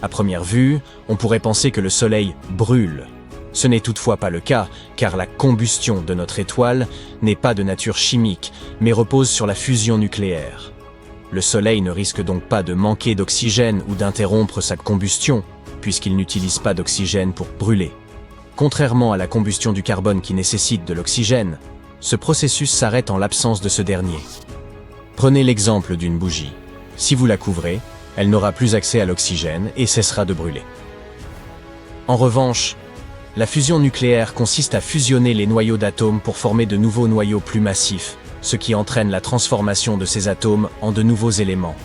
À première vue, on pourrait penser que le Soleil brûle. Ce n'est toutefois pas le cas, car la combustion de notre étoile n'est pas de nature chimique, mais repose sur la fusion nucléaire. Le Soleil ne risque donc pas de manquer d'oxygène ou d'interrompre sa combustion, puisqu'il n'utilise pas d'oxygène pour brûler. Contrairement à la combustion du carbone qui nécessite de l'oxygène, ce processus s'arrête en l'absence de ce dernier. Prenez l'exemple d'une bougie. Si vous la couvrez, elle n'aura plus accès à l'oxygène et cessera de brûler. En revanche, la fusion nucléaire consiste à fusionner les noyaux d'atomes pour former de nouveaux noyaux plus massifs, ce qui entraîne la transformation de ces atomes en de nouveaux éléments.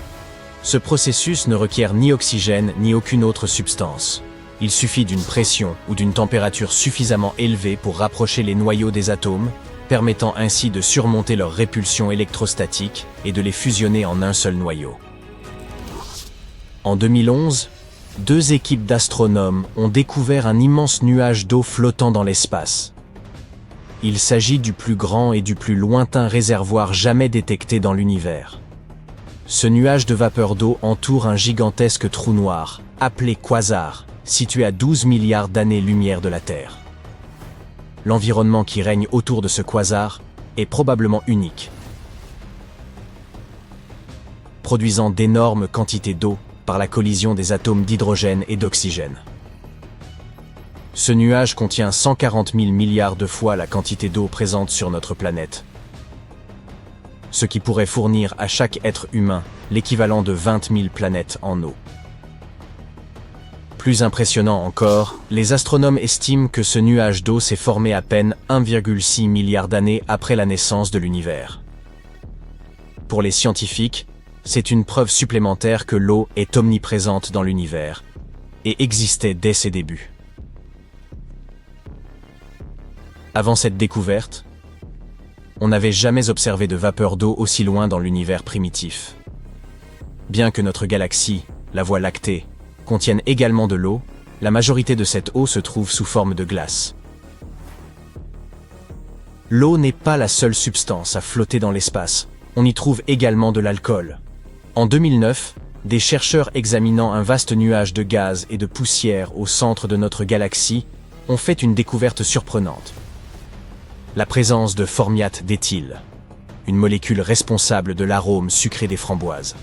Ce processus ne requiert ni oxygène ni aucune autre substance. Il suffit d'une pression ou d'une température suffisamment élevée pour rapprocher les noyaux des atomes, permettant ainsi de surmonter leur répulsion électrostatique et de les fusionner en un seul noyau. En 2011, 2 équipes d'astronomes ont découvert un immense nuage d'eau flottant dans l'espace. Il s'agit du plus grand et du plus lointain réservoir jamais détecté dans l'univers. Ce nuage de vapeur d'eau entoure un gigantesque trou noir, appelé quasar, situé à 12 milliards d'années-lumière de la Terre. L'environnement qui règne autour de ce quasar est probablement unique, produisant d'énormes quantités d'eau par la collision des atomes d'hydrogène et d'oxygène. Ce nuage contient 140 000 milliards de fois la quantité d'eau présente sur notre planète, ce qui pourrait fournir à chaque être humain l'équivalent de 20 000 planètes en eau. Plus impressionnant encore, les astronomes estiment que ce nuage d'eau s'est formé à peine 1,6 milliard d'années après la naissance de l'univers. Pour les scientifiques, c'est une preuve supplémentaire que l'eau est omniprésente dans l'univers et existait dès ses débuts. Avant cette découverte, on n'avait jamais observé de vapeur d'eau aussi loin dans l'univers primitif. Bien que notre galaxie, la Voie lactée, contienne également de l'eau, la majorité de cette eau se trouve sous forme de glace. L'eau n'est pas la seule substance à flotter dans l'espace, on y trouve également de l'alcool. En 2009, des chercheurs examinant un vaste nuage de gaz et de poussière au centre de notre galaxie ont fait une découverte surprenante. La présence de formiate d'éthyle, une molécule responsable de l'arôme sucré des framboises.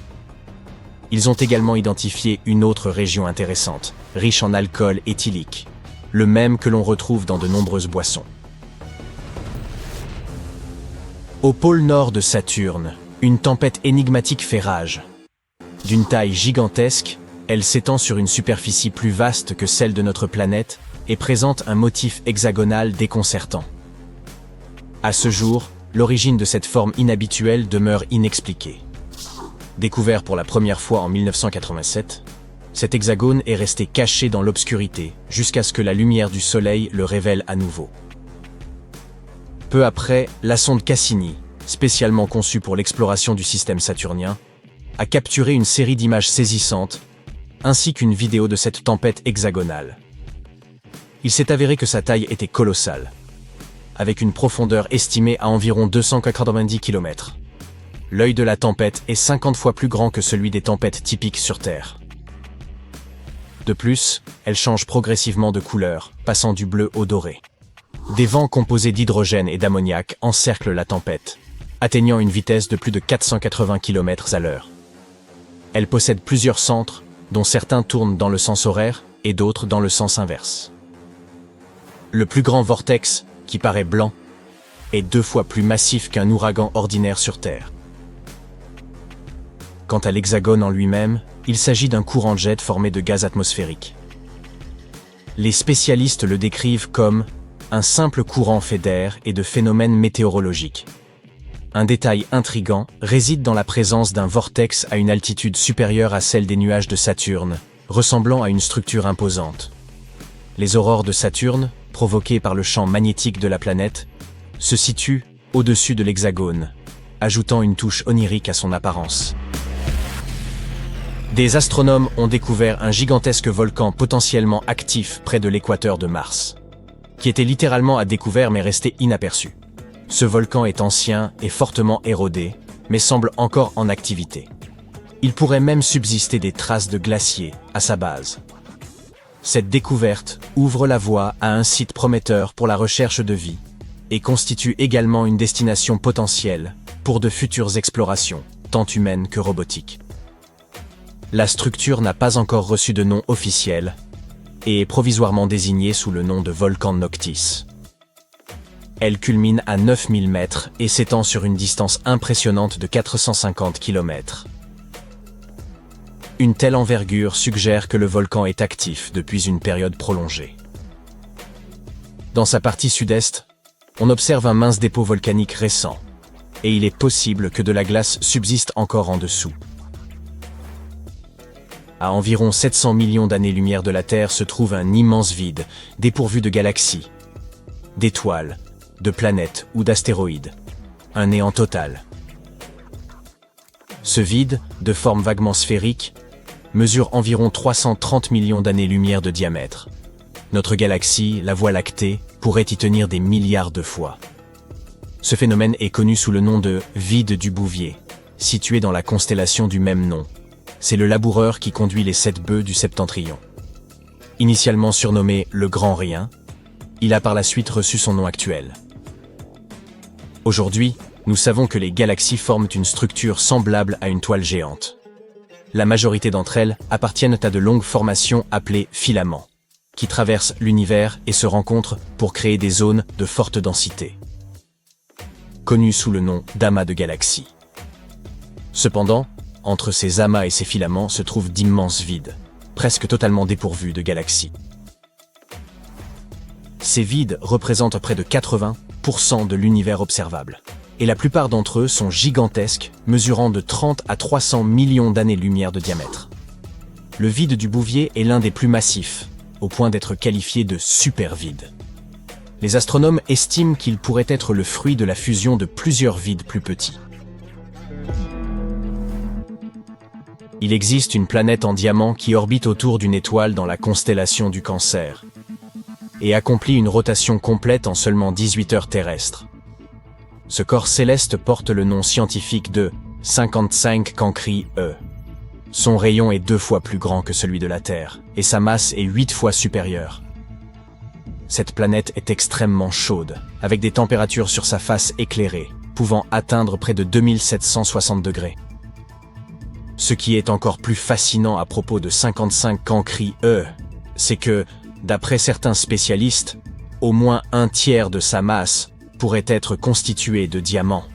Ils ont également identifié une autre région intéressante, riche en alcool éthylique, le même que l'on retrouve dans de nombreuses boissons. Au pôle nord de Saturne, une tempête énigmatique fait rage. D'une taille gigantesque, elle s'étend sur une superficie plus vaste que celle de notre planète et présente un motif hexagonal déconcertant. À ce jour, l'origine de cette forme inhabituelle demeure inexpliquée. Découvert pour la première fois en 1987, cet hexagone est resté caché dans l'obscurité jusqu'à ce que la lumière du Soleil le révèle à nouveau. Peu après, la sonde Cassini, spécialement conçue pour l'exploration du système saturnien, a capturé une série d'images saisissantes, ainsi qu'une vidéo de cette tempête hexagonale. Il s'est avéré que sa taille était colossale, avec une profondeur estimée à environ 290 km. L'œil de la tempête est 50 fois plus grand que celui des tempêtes typiques sur Terre. De plus, elle change progressivement de couleur, passant du bleu au doré. Des vents composés d'hydrogène et d'ammoniac encerclent la tempête, atteignant une vitesse de plus de 480 km/h. Elle possède plusieurs centres, dont certains tournent dans le sens horaire et d'autres dans le sens inverse. Le plus grand vortex, qui paraît blanc, est 2 fois plus massif qu'un ouragan ordinaire sur Terre. Quant à l'hexagone en lui-même, il s'agit d'un courant de jet formé de gaz atmosphérique. Les spécialistes le décrivent comme un simple courant fait d'air et de phénomènes météorologiques. Un détail intrigant réside dans la présence d'un vortex à une altitude supérieure à celle des nuages de Saturne, ressemblant à une structure imposante. Les aurores de Saturne, provoquées par le champ magnétique de la planète, se situent au-dessus de l'hexagone, ajoutant une touche onirique à son apparence. Des astronomes ont découvert un gigantesque volcan potentiellement actif près de l'équateur de Mars, qui était littéralement à découvert mais resté inaperçu. Ce volcan est ancien et fortement érodé, mais semble encore en activité. Il pourrait même subsister des traces de glaciers à sa base. Cette découverte ouvre la voie à un site prometteur pour la recherche de vie et constitue également une destination potentielle pour de futures explorations, tant humaines que robotiques. La structure n'a pas encore reçu de nom officiel et est provisoirement désignée sous le nom de volcan Noctis. Elle culmine à 9000 mètres et s'étend sur une distance impressionnante de 450 km. Une telle envergure suggère que le volcan est actif depuis une période prolongée. Dans sa partie sud-est, on observe un mince dépôt volcanique récent, et il est possible que de la glace subsiste encore en dessous. À environ 700 millions d'années-lumière de la Terre se trouve un immense vide, dépourvu de galaxies, d'étoiles, de planètes ou d'astéroïdes. Un néant total. Ce vide, de forme vaguement sphérique, mesure environ 330 millions d'années-lumière de diamètre. Notre galaxie, la Voie lactée, pourrait y tenir des milliards de fois. Ce phénomène est connu sous le nom de vide du Bouvier, situé dans la constellation du même nom. C'est le laboureur qui conduit les 7 bœufs du Septentrion. Initialement surnommé le Grand Rien, il a par la suite reçu son nom actuel. Aujourd'hui, nous savons que les galaxies forment une structure semblable à une toile géante. La majorité d'entre elles appartiennent à de longues formations appelées filaments, qui traversent l'univers et se rencontrent pour créer des zones de forte densité, connues sous le nom d'amas de galaxies. Cependant, entre ces amas et ces filaments se trouvent d'immenses vides, presque totalement dépourvus de galaxies. Ces vides représentent près de 80% de l'univers observable. Et la plupart d'entre eux sont gigantesques, mesurant de 30 à 300 millions d'années-lumière de diamètre. Le vide du Bouvier est l'un des plus massifs, au point d'être qualifié de super-vide. Les astronomes estiment qu'il pourrait être le fruit de la fusion de plusieurs vides plus petits. Il existe une planète en diamant qui orbite autour d'une étoile dans la constellation du Cancer et accomplit une rotation complète en seulement 18 heures terrestres. Ce corps céleste porte le nom scientifique de 55 Cancri E. Son rayon est 2 fois plus grand que celui de la Terre, et sa masse est 8 fois supérieure. Cette planète est extrêmement chaude, avec des températures sur sa face éclairée, pouvant atteindre près de 2760 degrés. Ce qui est encore plus fascinant à propos de 55 Cancri E, c'est que, d'après certains spécialistes, au moins un tiers de sa masse pourrait être constitué de diamants.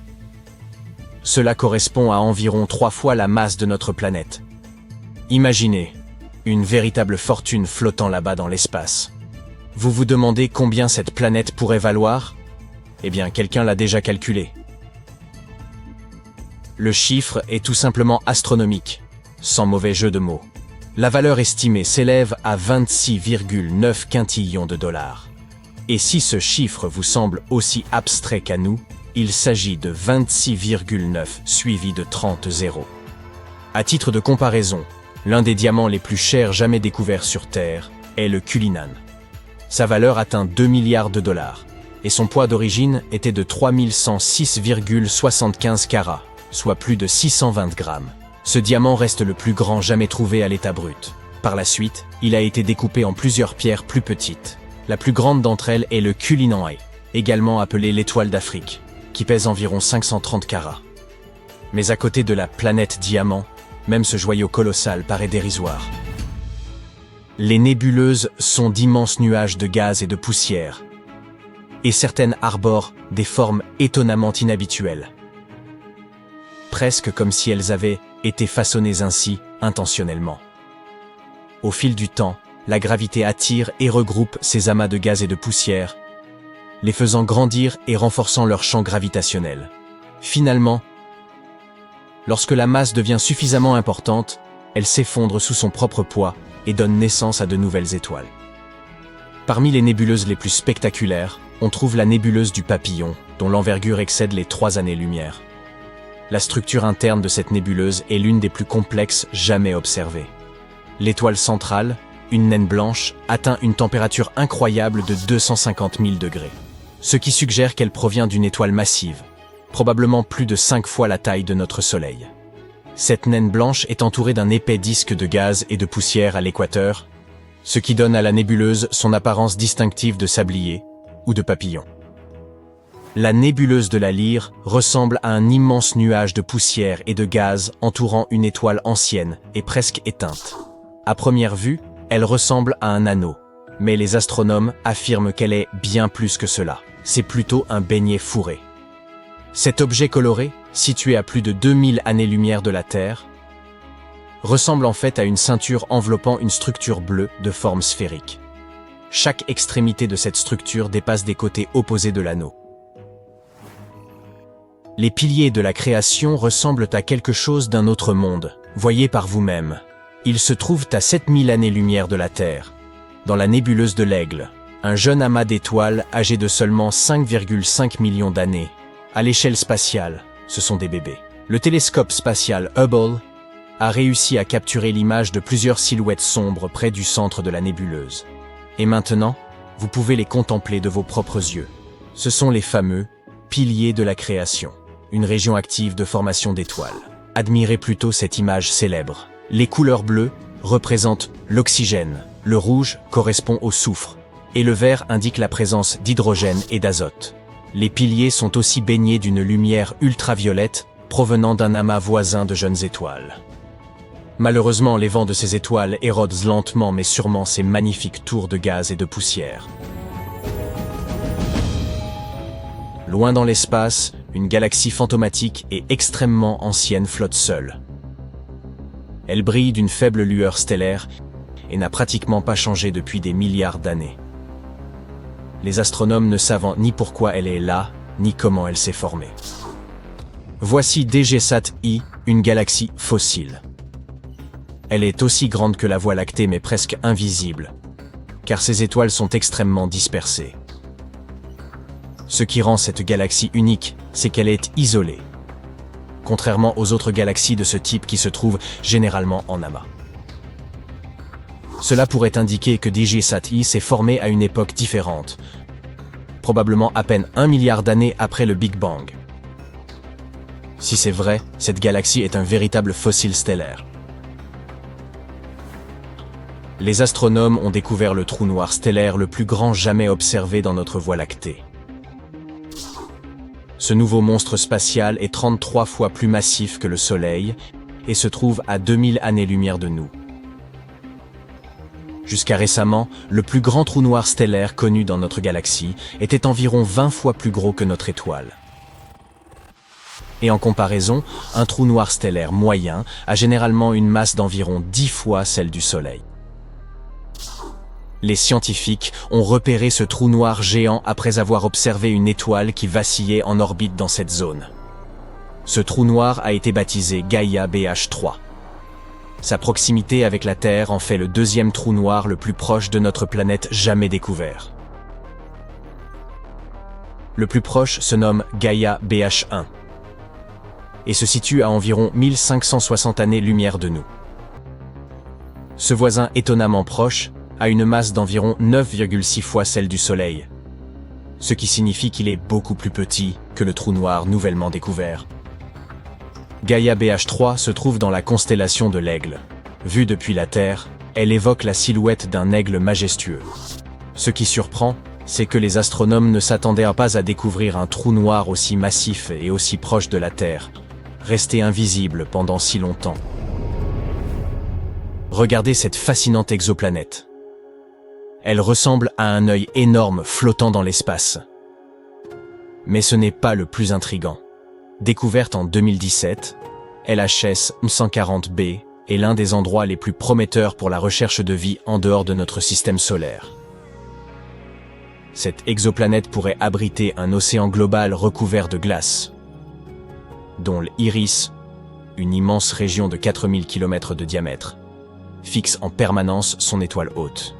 Cela correspond à environ 3 fois la masse de notre planète. Imaginez, une véritable fortune flottant là-bas dans l'espace. Vous vous demandez combien cette planète pourrait valoir? Eh bien, quelqu'un l'a déjà calculé. Le chiffre est tout simplement astronomique, sans mauvais jeu de mots. La valeur estimée s'élève à 26,9 quintillions de dollars. Et si ce chiffre vous semble aussi abstrait qu'à nous, il s'agit de 26,9 suivi de 30 zéros. À titre de comparaison, l'un des diamants les plus chers jamais découverts sur Terre est le Cullinan. Sa valeur atteint 2 milliards de dollars, et son poids d'origine était de 3106,75 carats, soit plus de 620 grammes. Ce diamant reste le plus grand jamais trouvé à l'état brut. Par la suite, il a été découpé en plusieurs pierres plus petites. La plus grande d'entre elles est le Cullinan A, également appelé l'étoile d'Afrique, qui pèse environ 530 carats. Mais à côté de la planète diamant, même ce joyau colossal paraît dérisoire. Les nébuleuses sont d'immenses nuages de gaz et de poussière, et certaines arborent des formes étonnamment inhabituelles, presque comme si elles avaient été façonnées ainsi intentionnellement. Au fil du temps, la gravité attire et regroupe ces amas de gaz et de poussière, les faisant grandir et renforçant leur champ gravitationnel. Finalement, lorsque la masse devient suffisamment importante, elle s'effondre sous son propre poids et donne naissance à de nouvelles étoiles. Parmi les nébuleuses les plus spectaculaires, on trouve la nébuleuse du Papillon, dont l'envergure excède les 3 années-lumière. La structure interne de cette nébuleuse est l'une des plus complexes jamais observées. L'étoile centrale, une naine blanche, atteint une température incroyable de 250 000 degrés, ce qui suggère qu'elle provient d'une étoile massive, probablement plus de 5 fois la taille de notre Soleil. Cette naine blanche est entourée d'un épais disque de gaz et de poussière à l'équateur, ce qui donne à la nébuleuse son apparence distinctive de sablier ou de papillon. La nébuleuse de la Lyre ressemble à un immense nuage de poussière et de gaz entourant une étoile ancienne et presque éteinte. À première vue, elle ressemble à un anneau, mais les astronomes affirment qu'elle est bien plus que cela. C'est plutôt un beignet fourré. Cet objet coloré, situé à plus de 2000 années-lumière de la Terre, ressemble en fait à une ceinture enveloppant une structure bleue de forme sphérique. Chaque extrémité de cette structure dépasse des côtés opposés de l'anneau. Les piliers de la création ressemblent à quelque chose d'un autre monde. Voyez par vous-même. Ils se trouvent à 7000 années-lumière de la Terre, dans la nébuleuse de l'Aigle, un jeune amas d'étoiles âgé de seulement 5,5 millions d'années. À l'échelle spatiale, ce sont des bébés. Le télescope spatial Hubble a réussi à capturer l'image de plusieurs silhouettes sombres près du centre de la nébuleuse. Et maintenant, vous pouvez les contempler de vos propres yeux. Ce sont les fameux piliers de la création, une région active de formation d'étoiles. Admirez plutôt cette image célèbre. Les couleurs bleues représentent l'oxygène, le rouge correspond au soufre, et le vert indique la présence d'hydrogène et d'azote. Les piliers sont aussi baignés d'une lumière ultraviolette provenant d'un amas voisin de jeunes étoiles. Malheureusement, les vents de ces étoiles érodent lentement mais sûrement ces magnifiques tours de gaz et de poussière. Loin dans l'espace, une galaxie fantomatique et extrêmement ancienne flotte seule. Elle brille d'une faible lueur stellaire et n'a pratiquement pas changé depuis des milliards d'années. Les astronomes ne savent ni pourquoi elle est là, ni comment elle s'est formée. Voici DGSAT I, une galaxie fossile. Elle est aussi grande que la Voie lactée mais presque invisible, car ses étoiles sont extrêmement dispersées. Ce qui rend cette galaxie unique, c'est qu'elle est isolée, contrairement aux autres galaxies de ce type qui se trouvent généralement en amas. Cela pourrait indiquer que DGSAT I s'est formé à une époque différente, probablement à peine 1 milliard d'années après le Big Bang. Si c'est vrai, cette galaxie est un véritable fossile stellaire. Les astronomes ont découvert le trou noir stellaire le plus grand jamais observé dans notre Voie lactée. Ce nouveau monstre spatial est 33 fois plus massif que le Soleil et se trouve à 2000 années-lumière de nous. Jusqu'à récemment, le plus grand trou noir stellaire connu dans notre galaxie était environ 20 fois plus gros que notre étoile. Et en comparaison, un trou noir stellaire moyen a généralement une masse d'environ 10 fois celle du Soleil. Les scientifiques ont repéré ce trou noir géant après avoir observé une étoile qui vacillait en orbite dans cette zone. Ce trou noir a été baptisé Gaïa BH3. Sa proximité avec la Terre en fait le deuxième trou noir le plus proche de notre planète jamais découvert. Le plus proche se nomme Gaïa BH1 et se situe à environ 1560 années-lumière de nous. Ce voisin étonnamment proche a une masse d'environ 9,6 fois celle du Soleil, ce qui signifie qu'il est beaucoup plus petit que le trou noir nouvellement découvert. Gaïa BH3 se trouve dans la constellation de l'Aigle. Vue depuis la Terre, elle évoque la silhouette d'un aigle majestueux. Ce qui surprend, c'est que les astronomes ne s'attendaient pas à découvrir un trou noir aussi massif et aussi proche de la Terre, resté invisible pendant si longtemps. Regardez cette fascinante exoplanète. Elle ressemble à un œil énorme flottant dans l'espace. Mais ce n'est pas le plus intrigant. Découverte en 2017, LHS M140b est l'un des endroits les plus prometteurs pour la recherche de vie en dehors de notre système solaire. Cette exoplanète pourrait abriter un océan global recouvert de glace, dont l'Iris, une immense région de 4000 km de diamètre, fixe en permanence son étoile hôte.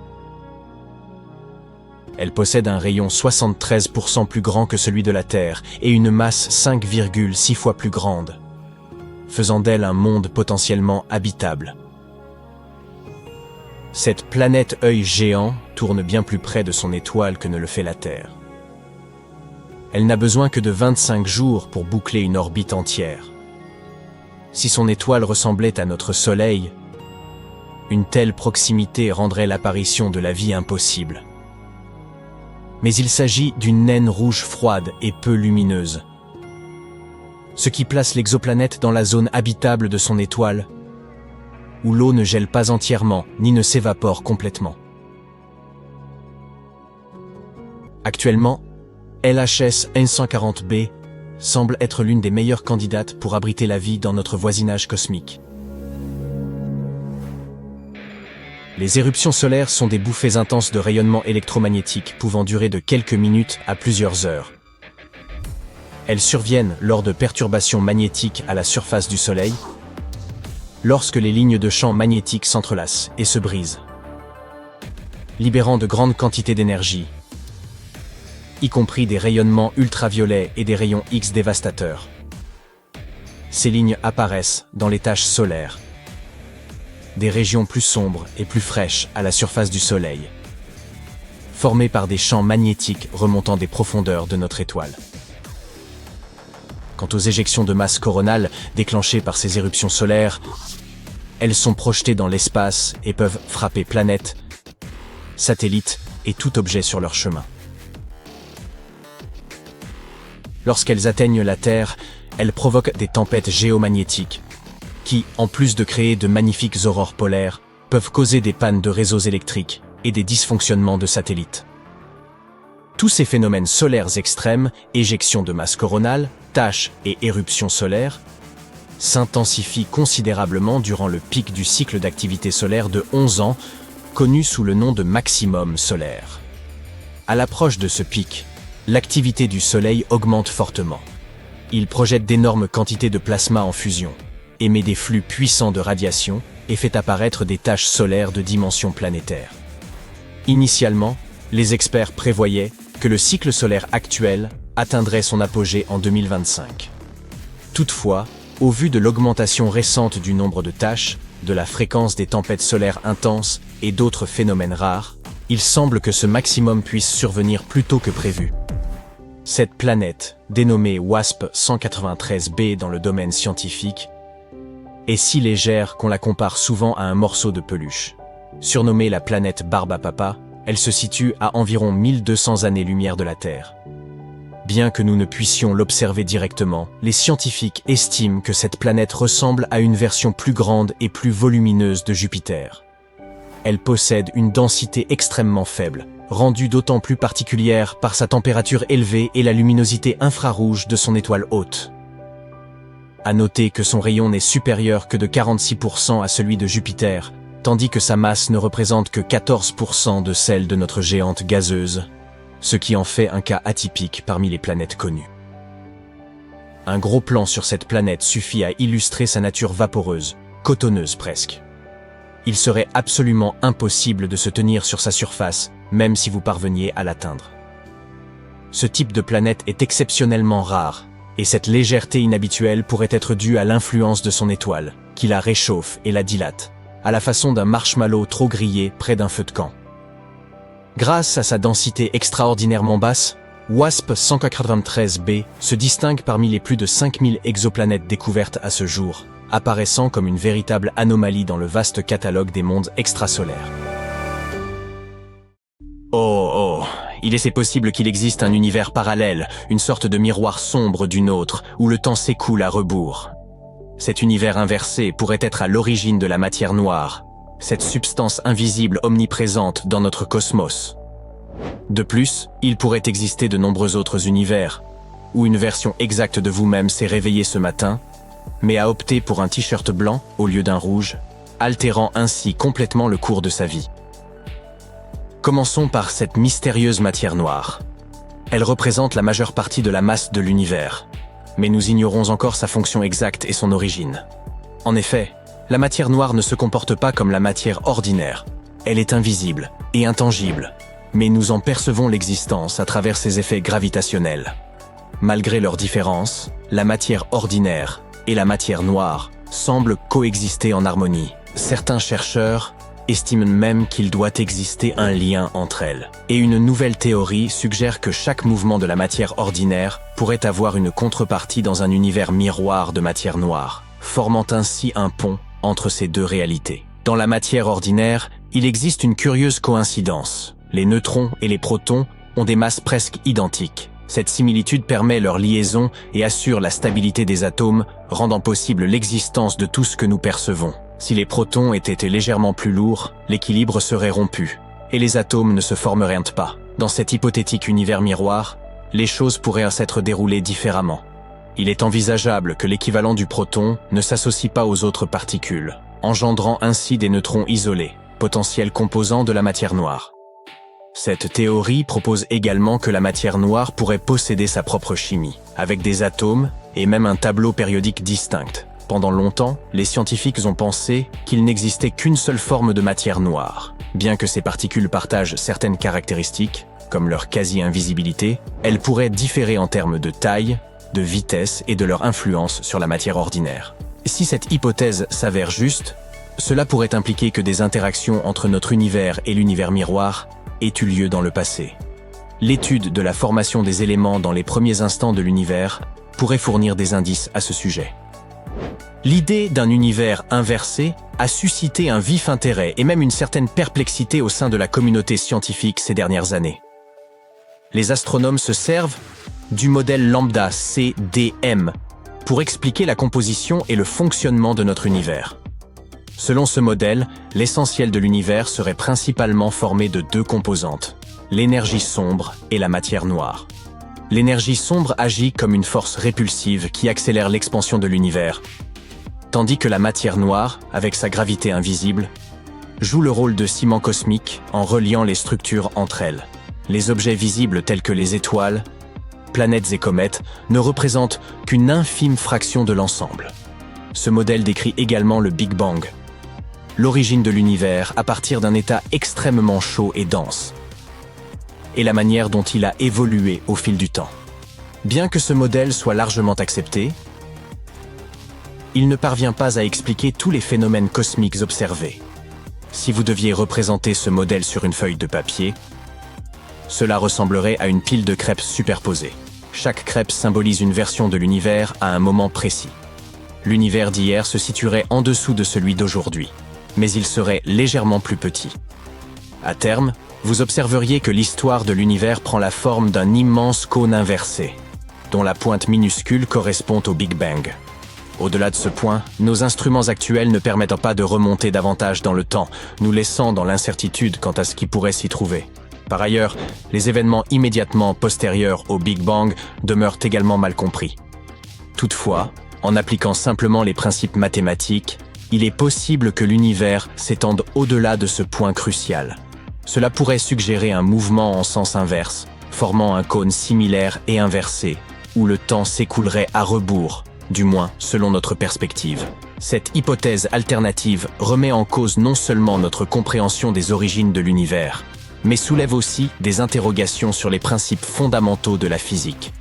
Elle possède un rayon 73% plus grand que celui de la Terre et une masse 5,6 fois plus grande, faisant d'elle un monde potentiellement habitable. Cette planète œil géant tourne bien plus près de son étoile que ne le fait la Terre. Elle n'a besoin que de 25 jours pour boucler une orbite entière. Si son étoile ressemblait à notre Soleil, une telle proximité rendrait l'apparition de la vie impossible. Mais il s'agit d'une naine rouge froide et peu lumineuse, ce qui place l'exoplanète dans la zone habitable de son étoile, où l'eau ne gèle pas entièrement ni ne s'évapore complètement. Actuellement, LHS 140b semble être l'une des meilleures candidates pour abriter la vie dans notre voisinage cosmique. Les éruptions solaires sont des bouffées intenses de rayonnement électromagnétique pouvant durer de quelques minutes à plusieurs heures. Elles surviennent lors de perturbations magnétiques à la surface du Soleil, lorsque les lignes de champ magnétique s'entrelacent et se brisent, libérant de grandes quantités d'énergie, y compris des rayonnements ultraviolets et des rayons X dévastateurs. Ces lignes apparaissent dans les taches solaires, des régions plus sombres et plus fraîches à la surface du Soleil, formées par des champs magnétiques remontant des profondeurs de notre étoile. Quant aux éjections de masse coronale déclenchées par ces éruptions solaires, elles sont projetées dans l'espace et peuvent frapper planètes, satellites et tout objet sur leur chemin. Lorsqu'elles atteignent la Terre, elles provoquent des tempêtes géomagnétiques qui, en plus de créer de magnifiques aurores polaires, peuvent causer des pannes de réseaux électriques et des dysfonctionnements de satellites. Tous ces phénomènes solaires extrêmes, éjections de masse coronale, taches et éruptions solaires, s'intensifient considérablement durant le pic du cycle d'activité solaire de 11 ans, connu sous le nom de maximum solaire. À l'approche de ce pic, l'activité du Soleil augmente fortement. Il projette d'énormes quantités de plasma en fusion, émet des flux puissants de radiation et fait apparaître des taches solaires de dimension planétaire. Initialement, les experts prévoyaient que le cycle solaire actuel atteindrait son apogée en 2025. Toutefois, au vu de l'augmentation récente du nombre de taches, de la fréquence des tempêtes solaires intenses et d'autres phénomènes rares, il semble que ce maximum puisse survenir plus tôt que prévu. Cette planète, dénommée WASP 193b dans le domaine scientifique, est si légère qu'on la compare souvent à un morceau de peluche. Surnommée la planète Barbe à Papa, elle se situe à environ 1200 années-lumière de la Terre. Bien que nous ne puissions l'observer directement, les scientifiques estiment que cette planète ressemble à une version plus grande et plus volumineuse de Jupiter. Elle possède une densité extrêmement faible, rendue d'autant plus particulière par sa température élevée et la luminosité infrarouge de son étoile hôte. À noter que son rayon n'est supérieur que de 46% à celui de Jupiter, tandis que sa masse ne représente que 14% de celle de notre géante gazeuse, ce qui en fait un cas atypique parmi les planètes connues. Un gros plan sur cette planète suffit à illustrer sa nature vaporeuse, cotonneuse presque. Il serait absolument impossible de se tenir sur sa surface, même si vous parveniez à l'atteindre. Ce type de planète est exceptionnellement rare, et cette légèreté inhabituelle pourrait être due à l'influence de son étoile, qui la réchauffe et la dilate, à la façon d'un marshmallow trop grillé près d'un feu de camp. Grâce à sa densité extraordinairement basse, WASP 193b se distingue parmi les plus de 5000 exoplanètes découvertes à ce jour, apparaissant comme une véritable anomalie dans le vaste catalogue des mondes extrasolaires. Oh, il est possible qu'il existe un univers parallèle, une sorte de miroir sombre d'une autre, où le temps s'écoule à rebours. Cet univers inversé pourrait être à l'origine de la matière noire, cette substance invisible omniprésente dans notre cosmos. De plus, il pourrait exister de nombreux autres univers, où une version exacte de vous-même s'est réveillée ce matin, mais a opté pour un t-shirt blanc au lieu d'un rouge, altérant ainsi complètement le cours de sa vie. Commençons par cette mystérieuse matière noire. Elle représente la majeure partie de la masse de l'univers, mais nous ignorons encore sa fonction exacte et son origine. En effet, la matière noire ne se comporte pas comme la matière ordinaire. Elle est invisible et intangible, mais nous en percevons l'existence à travers ses effets gravitationnels. Malgré leurs différences, la matière ordinaire et la matière noire semblent coexister en harmonie. Certains chercheurs estiment même qu'il doit exister un lien entre elles. Et une nouvelle théorie suggère que chaque mouvement de la matière ordinaire pourrait avoir une contrepartie dans un univers miroir de matière noire, formant ainsi un pont entre ces deux réalités. Dans la matière ordinaire, il existe une curieuse coïncidence. Les neutrons et les protons ont des masses presque identiques. Cette similitude permet leur liaison et assure la stabilité des atomes, rendant possible l'existence de tout ce que nous percevons. Si les protons étaient légèrement plus lourds, l'équilibre serait rompu, et les atomes ne se formeraient pas. Dans cet hypothétique univers miroir, les choses pourraient s'être déroulées différemment. Il est envisageable que l'équivalent du proton ne s'associe pas aux autres particules, engendrant ainsi des neutrons isolés, potentiels composants de la matière noire. Cette théorie propose également que la matière noire pourrait posséder sa propre chimie, avec des atomes et même un tableau périodique distinct. Pendant longtemps, les scientifiques ont pensé qu'il n'existait qu'une seule forme de matière noire. Bien que ces particules partagent certaines caractéristiques, comme leur quasi-invisibilité, elles pourraient différer en termes de taille, de vitesse et de leur influence sur la matière ordinaire. Si cette hypothèse s'avère juste, cela pourrait impliquer que des interactions entre notre univers et l'univers miroir aient eu lieu dans le passé. L'étude de la formation des éléments dans les premiers instants de l'univers pourrait fournir des indices à ce sujet. L'idée d'un univers inversé a suscité un vif intérêt et même une certaine perplexité au sein de la communauté scientifique ces dernières années. Les astronomes se servent du modèle lambda CDM pour expliquer la composition et le fonctionnement de notre univers. Selon ce modèle, l'essentiel de l'univers serait principalement formé de deux composantes, l'énergie sombre et la matière noire. L'énergie sombre agit comme une force répulsive qui accélère l'expansion de l'univers, tandis que la matière noire, avec sa gravité invisible, joue le rôle de ciment cosmique en reliant les structures entre elles. Les objets visibles tels que les étoiles, planètes et comètes ne représentent qu'une infime fraction de l'ensemble. Ce modèle décrit également le Big Bang, l'origine de l'univers à partir d'un état extrêmement chaud et dense, et la manière dont il a évolué au fil du temps. Bien que ce modèle soit largement accepté, il ne parvient pas à expliquer tous les phénomènes cosmiques observés. Si vous deviez représenter ce modèle sur une feuille de papier, cela ressemblerait à une pile de crêpes superposées. Chaque crêpe symbolise une version de l'univers à un moment précis. L'univers d'hier se situerait en dessous de celui d'aujourd'hui, mais il serait légèrement plus petit. À terme, vous observeriez que l'histoire de l'univers prend la forme d'un immense cône inversé, dont la pointe minuscule correspond au Big Bang. Au-delà de ce point, nos instruments actuels ne permettent pas de remonter davantage dans le temps, nous laissant dans l'incertitude quant à ce qui pourrait s'y trouver. Par ailleurs, les événements immédiatement postérieurs au Big Bang demeurent également mal compris. Toutefois, en appliquant simplement les principes mathématiques, il est possible que l'univers s'étende au-delà de ce point crucial. Cela pourrait suggérer un mouvement en sens inverse, formant un cône similaire et inversé, où le temps s'écoulerait à rebours, du moins selon notre perspective. Cette hypothèse alternative remet en cause non seulement notre compréhension des origines de l'univers, mais soulève aussi des interrogations sur les principes fondamentaux de la physique.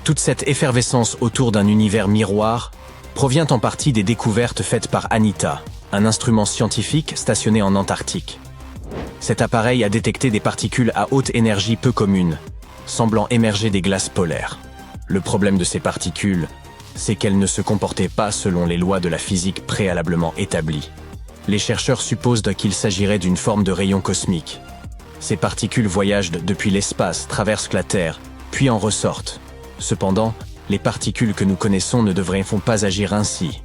Toute cette effervescence autour d'un univers miroir provient en partie des découvertes faites par ANITA, un instrument scientifique stationné en Antarctique. Cet appareil a détecté des particules à haute énergie peu communes, semblant émerger des glaces polaires. Le problème de ces particules, c'est qu'elles ne se comportaient pas selon les lois de la physique préalablement établies. Les chercheurs supposent qu'il s'agirait d'une forme de rayon cosmique. Ces particules voyagent depuis l'espace, traversent la Terre, puis en ressortent. Cependant, les particules que nous connaissons ne devraient pas agir ainsi,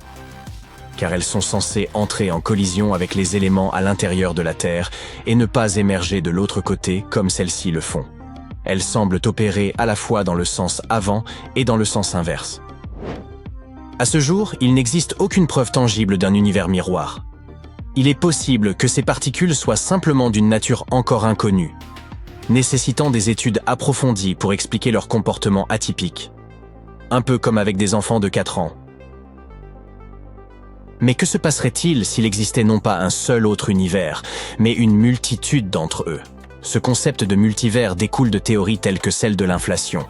car elles sont censées entrer en collision avec les éléments à l'intérieur de la Terre et ne pas émerger de l'autre côté comme celles-ci le font. Elles semblent opérer à la fois dans le sens avant et dans le sens inverse. À ce jour, il n'existe aucune preuve tangible d'un univers miroir. Il est possible que ces particules soient simplement d'une nature encore inconnue, nécessitant des études approfondies pour expliquer leur comportement atypique. Un peu comme avec des enfants de 4 ans. Mais que se passerait-il s'il existait non pas un seul autre univers, mais une multitude d'entre eux? Ce concept de multivers découle de théories telles que celle de l'inflation,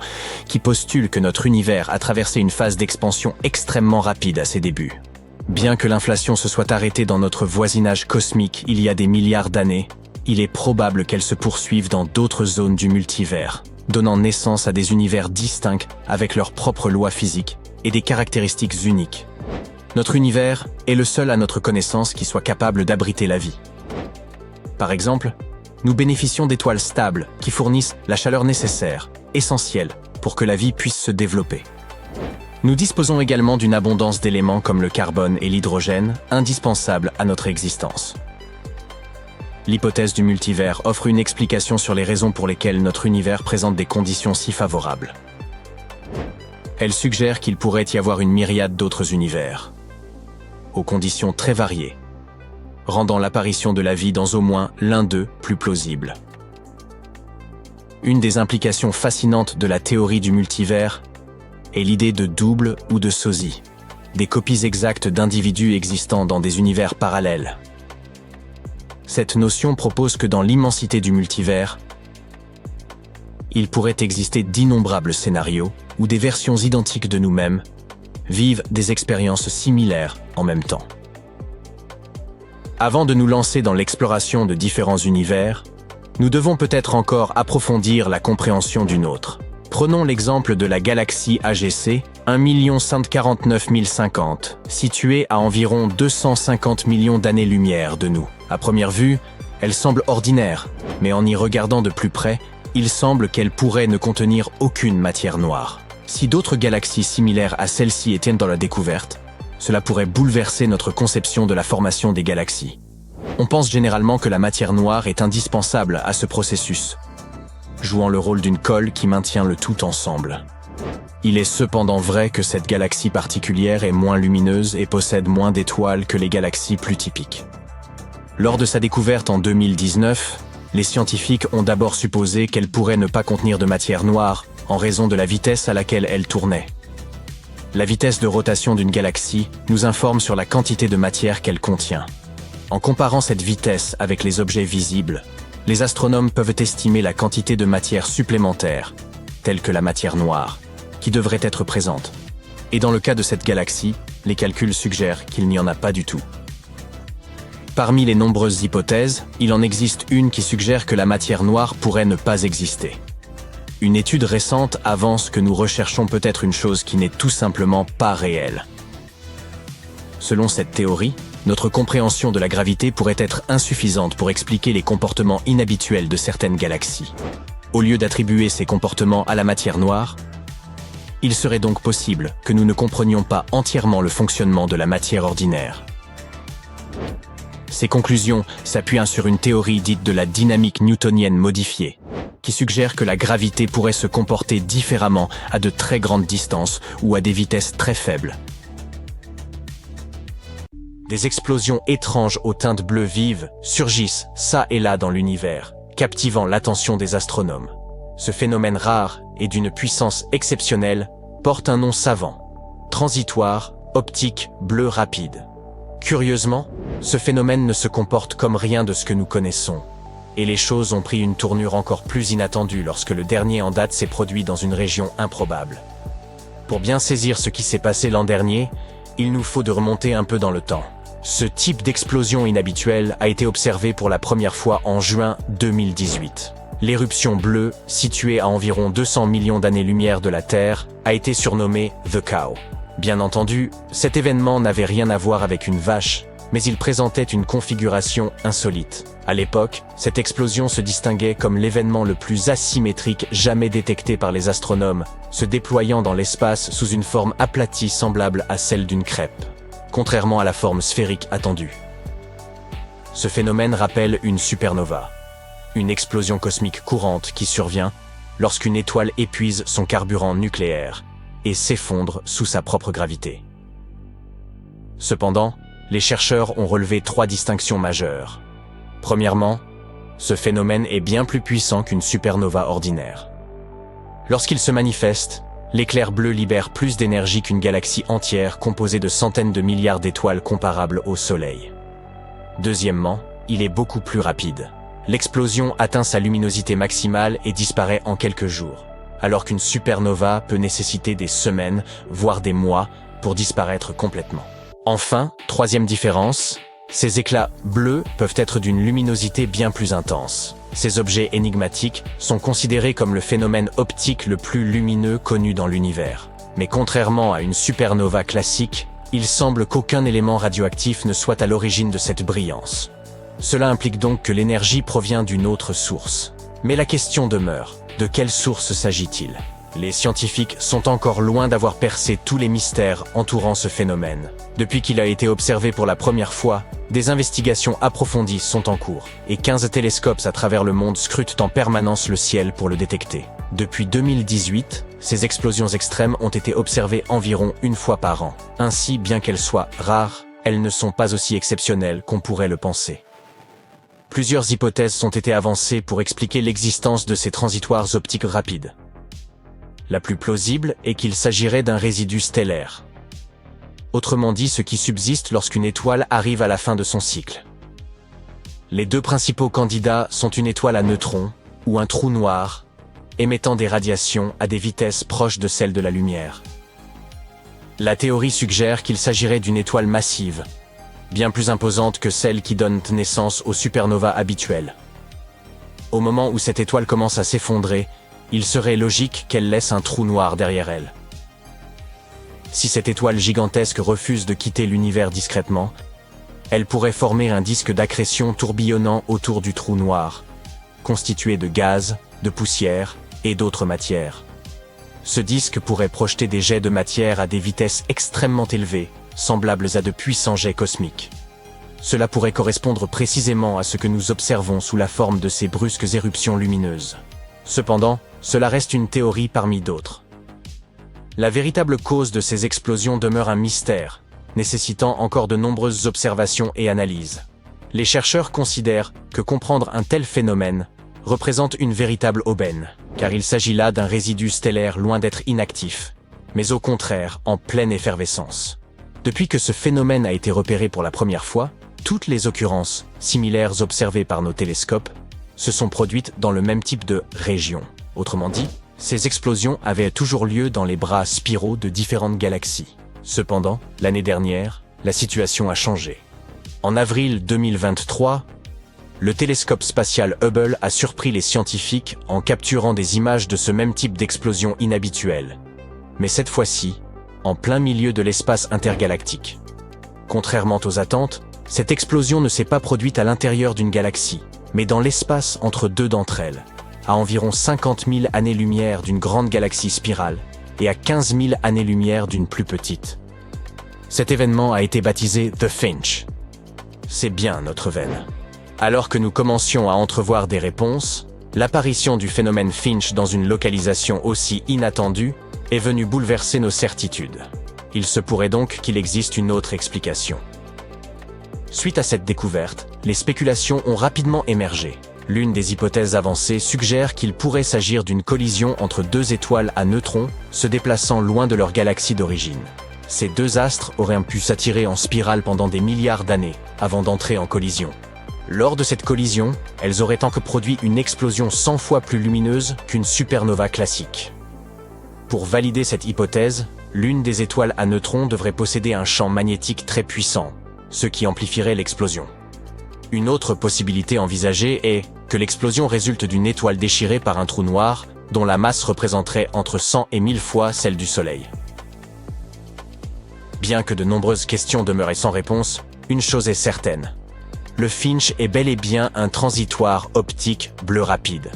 qui postule que notre univers a traversé une phase d'expansion extrêmement rapide à ses débuts. Bien que l'inflation se soit arrêtée dans notre voisinage cosmique il y a des milliards d'années, il est probable qu'elle se poursuive dans d'autres zones du multivers, donnant naissance à des univers distincts avec leurs propres lois physiques et des caractéristiques uniques. Notre univers est le seul à notre connaissance qui soit capable d'abriter la vie. Par exemple, nous bénéficions d'étoiles stables qui fournissent la chaleur nécessaire, essentielle, pour que la vie puisse se développer. Nous disposons également d'une abondance d'éléments comme le carbone et l'hydrogène, indispensables à notre existence. L'hypothèse du multivers offre une explication sur les raisons pour lesquelles notre univers présente des conditions si favorables. Elle suggère qu'il pourrait y avoir une myriade d'autres univers, aux conditions très variées, rendant l'apparition de la vie dans au moins l'un d'eux plus plausible. Une des implications fascinantes de la théorie du multivers est l'idée de double ou de sosie, des copies exactes d'individus existant dans des univers parallèles. Cette notion propose que dans l'immensité du multivers, il pourrait exister d'innombrables scénarios où des versions identiques de nous-mêmes vivent des expériences similaires en même temps. Avant de nous lancer dans l'exploration de différents univers, nous devons peut-être encore approfondir la compréhension du nôtre. Prenons l'exemple de la galaxie AGC 1 149 050, située à environ 250 millions d'années-lumière de nous. À première vue, elle semble ordinaire, mais en y regardant de plus près, il semble qu'elle pourrait ne contenir aucune matière noire. Si d'autres galaxies similaires à celle-ci étaient dans la découverte, cela pourrait bouleverser notre conception de la formation des galaxies. On pense généralement que la matière noire est indispensable à ce processus, jouant le rôle d'une colle qui maintient le tout ensemble. Il est cependant vrai que cette galaxie particulière est moins lumineuse et possède moins d'étoiles que les galaxies plus typiques. Lors de sa découverte en 2019, les scientifiques ont d'abord supposé qu'elle pourrait ne pas contenir de matière noire en raison de la vitesse à laquelle elle tournait. La vitesse de rotation d'une galaxie nous informe sur la quantité de matière qu'elle contient. En comparant cette vitesse avec les objets visibles, les astronomes peuvent estimer la quantité de matière supplémentaire, telle que la matière noire, qui devrait être présente. Et dans le cas de cette galaxie, les calculs suggèrent qu'il n'y en a pas du tout. Parmi les nombreuses hypothèses, il en existe une qui suggère que la matière noire pourrait ne pas exister. Une étude récente avance que nous recherchons peut-être une chose qui n'est tout simplement pas réelle. Selon cette théorie, notre compréhension de la gravité pourrait être insuffisante pour expliquer les comportements inhabituels de certaines galaxies. Au lieu d'attribuer ces comportements à la matière noire, il serait donc possible que nous ne comprenions pas entièrement le fonctionnement de la matière ordinaire. Ces conclusions s'appuient sur une théorie dite de la dynamique newtonienne modifiée, qui suggère que la gravité pourrait se comporter différemment à de très grandes distances ou à des vitesses très faibles. Des explosions étranges aux teintes bleues vives surgissent çà et là dans l'univers, captivant l'attention des astronomes. Ce phénomène rare et d'une puissance exceptionnelle porte un nom savant: transitoire, optique, bleu rapide. Curieusement, ce phénomène ne se comporte comme rien de ce que nous connaissons, et les choses ont pris une tournure encore plus inattendue lorsque le dernier en date s'est produit dans une région improbable. Pour bien saisir ce qui s'est passé l'an dernier, il nous faut de remonter un peu dans le temps. Ce type d'explosion inhabituelle a été observé pour la première fois en juin 2018. L'éruption bleue, située à environ 200 millions d'années-lumière de la Terre, a été surnommée The Cow. Bien entendu, cet événement n'avait rien à voir avec une vache, mais il présentait une configuration insolite. À l'époque, cette explosion se distinguait comme l'événement le plus asymétrique jamais détecté par les astronomes, se déployant dans l'espace sous une forme aplatie semblable à celle d'une crêpe, contrairement à la forme sphérique attendue. Ce phénomène rappelle une supernova, une explosion cosmique courante qui survient lorsqu'une étoile épuise son carburant nucléaire et s'effondre sous sa propre gravité. Cependant, les chercheurs ont relevé 3 distinctions majeures. Premièrement, ce phénomène est bien plus puissant qu'une supernova ordinaire. Lorsqu'il se manifeste, l'éclair bleu libère plus d'énergie qu'une galaxie entière composée de centaines de milliards d'étoiles comparables au Soleil. Deuxièmement, il est beaucoup plus rapide. L'explosion atteint sa luminosité maximale et disparaît en quelques jours, alors qu'une supernova peut nécessiter des semaines, voire des mois, pour disparaître complètement. Enfin, troisième différence, ces éclats bleus peuvent être d'une luminosité bien plus intense. Ces objets énigmatiques sont considérés comme le phénomène optique le plus lumineux connu dans l'univers. Mais contrairement à une supernova classique, Il semble qu'aucun élément radioactif ne soit à l'origine de cette brillance. Cela implique donc que l'énergie provient d'une autre source. Mais la question demeure, de quelle source s'agit-il? Les scientifiques sont encore loin d'avoir percé tous les mystères entourant ce phénomène. Depuis qu'il a été observé pour la première fois, des investigations approfondies sont en cours, et 15 télescopes à travers le monde scrutent en permanence le ciel pour le détecter. Depuis 2018, ces explosions extrêmes ont été observées environ une fois par an. Ainsi, bien qu'elles soient rares, elles ne sont pas aussi exceptionnelles qu'on pourrait le penser. Plusieurs hypothèses ont été avancées pour expliquer l'existence de ces transitoires optiques rapides. La plus plausible est qu'il s'agirait d'un résidu stellaire. Autrement dit, ce qui subsiste lorsqu'une étoile arrive à la fin de son cycle. Les deux principaux candidats sont une étoile à neutrons ou un trou noir, émettant des radiations à des vitesses proches de celles de la lumière. La théorie suggère qu'il s'agirait d'une étoile massive, bien plus imposante que celle qui donne naissance aux supernovas habituelles. Au moment où cette étoile commence à s'effondrer, il serait logique qu'elle laisse un trou noir derrière elle. Si cette étoile gigantesque refuse de quitter l'univers discrètement, elle pourrait former un disque d'accrétion tourbillonnant autour du trou noir, constitué de gaz, de poussière et d'autres matières. Ce disque pourrait projeter des jets de matière à des vitesses extrêmement élevées, semblables à de puissants jets cosmiques. Cela pourrait correspondre précisément à ce que nous observons sous la forme de ces brusques éruptions lumineuses. Cependant, cela reste une théorie parmi d'autres. La véritable cause de ces explosions demeure un mystère, nécessitant encore de nombreuses observations et analyses. Les chercheurs considèrent que comprendre un tel phénomène représente une véritable aubaine, car il s'agit là d'un résidu stellaire loin d'être inactif, mais au contraire en pleine effervescence. Depuis que ce phénomène a été repéré pour la première fois, toutes les occurrences similaires observées par nos télescopes se sont produites dans le même type de région. Autrement dit, ces explosions avaient toujours lieu dans les bras spiraux de différentes galaxies. Cependant, l'année dernière, la situation a changé. En avril 2023, le télescope spatial Hubble a surpris les scientifiques en capturant des images de ce même type d'explosion inhabituelle. Mais cette fois-ci, en plein milieu de l'espace intergalactique. Contrairement aux attentes, cette explosion ne s'est pas produite à l'intérieur d'une galaxie, mais dans l'espace entre deux d'entre elles, à environ 50 000 années-lumière d'une grande galaxie spirale et à 15 000 années-lumière d'une plus petite. Cet événement a été baptisé The Finch. C'est bien notre veine. Alors que nous commencions à entrevoir des réponses, l'apparition du phénomène Finch dans une localisation aussi inattendue est venue bouleverser nos certitudes. Il se pourrait donc qu'il existe une autre explication. Suite à cette découverte, les spéculations ont rapidement émergé. L'une des hypothèses avancées suggère qu'il pourrait s'agir d'une collision entre deux étoiles à neutrons se déplaçant loin de leur galaxie d'origine. Ces deux astres auraient pu s'attirer en spirale pendant des milliards d'années avant d'entrer en collision. Lors de cette collision, elles auraient produit une explosion 100 fois plus lumineuse qu'une supernova classique. Pour valider cette hypothèse, l'une des étoiles à neutrons devrait posséder un champ magnétique très puissant, ce qui amplifierait l'explosion. Une autre possibilité envisagée est que l'explosion résulte d'une étoile déchirée par un trou noir, dont la masse représenterait entre 100 et 1000 fois celle du Soleil. Bien que de nombreuses questions demeuraient sans réponse, une chose est certaine. Le Finch est bel et bien un transitoire optique bleu rapide.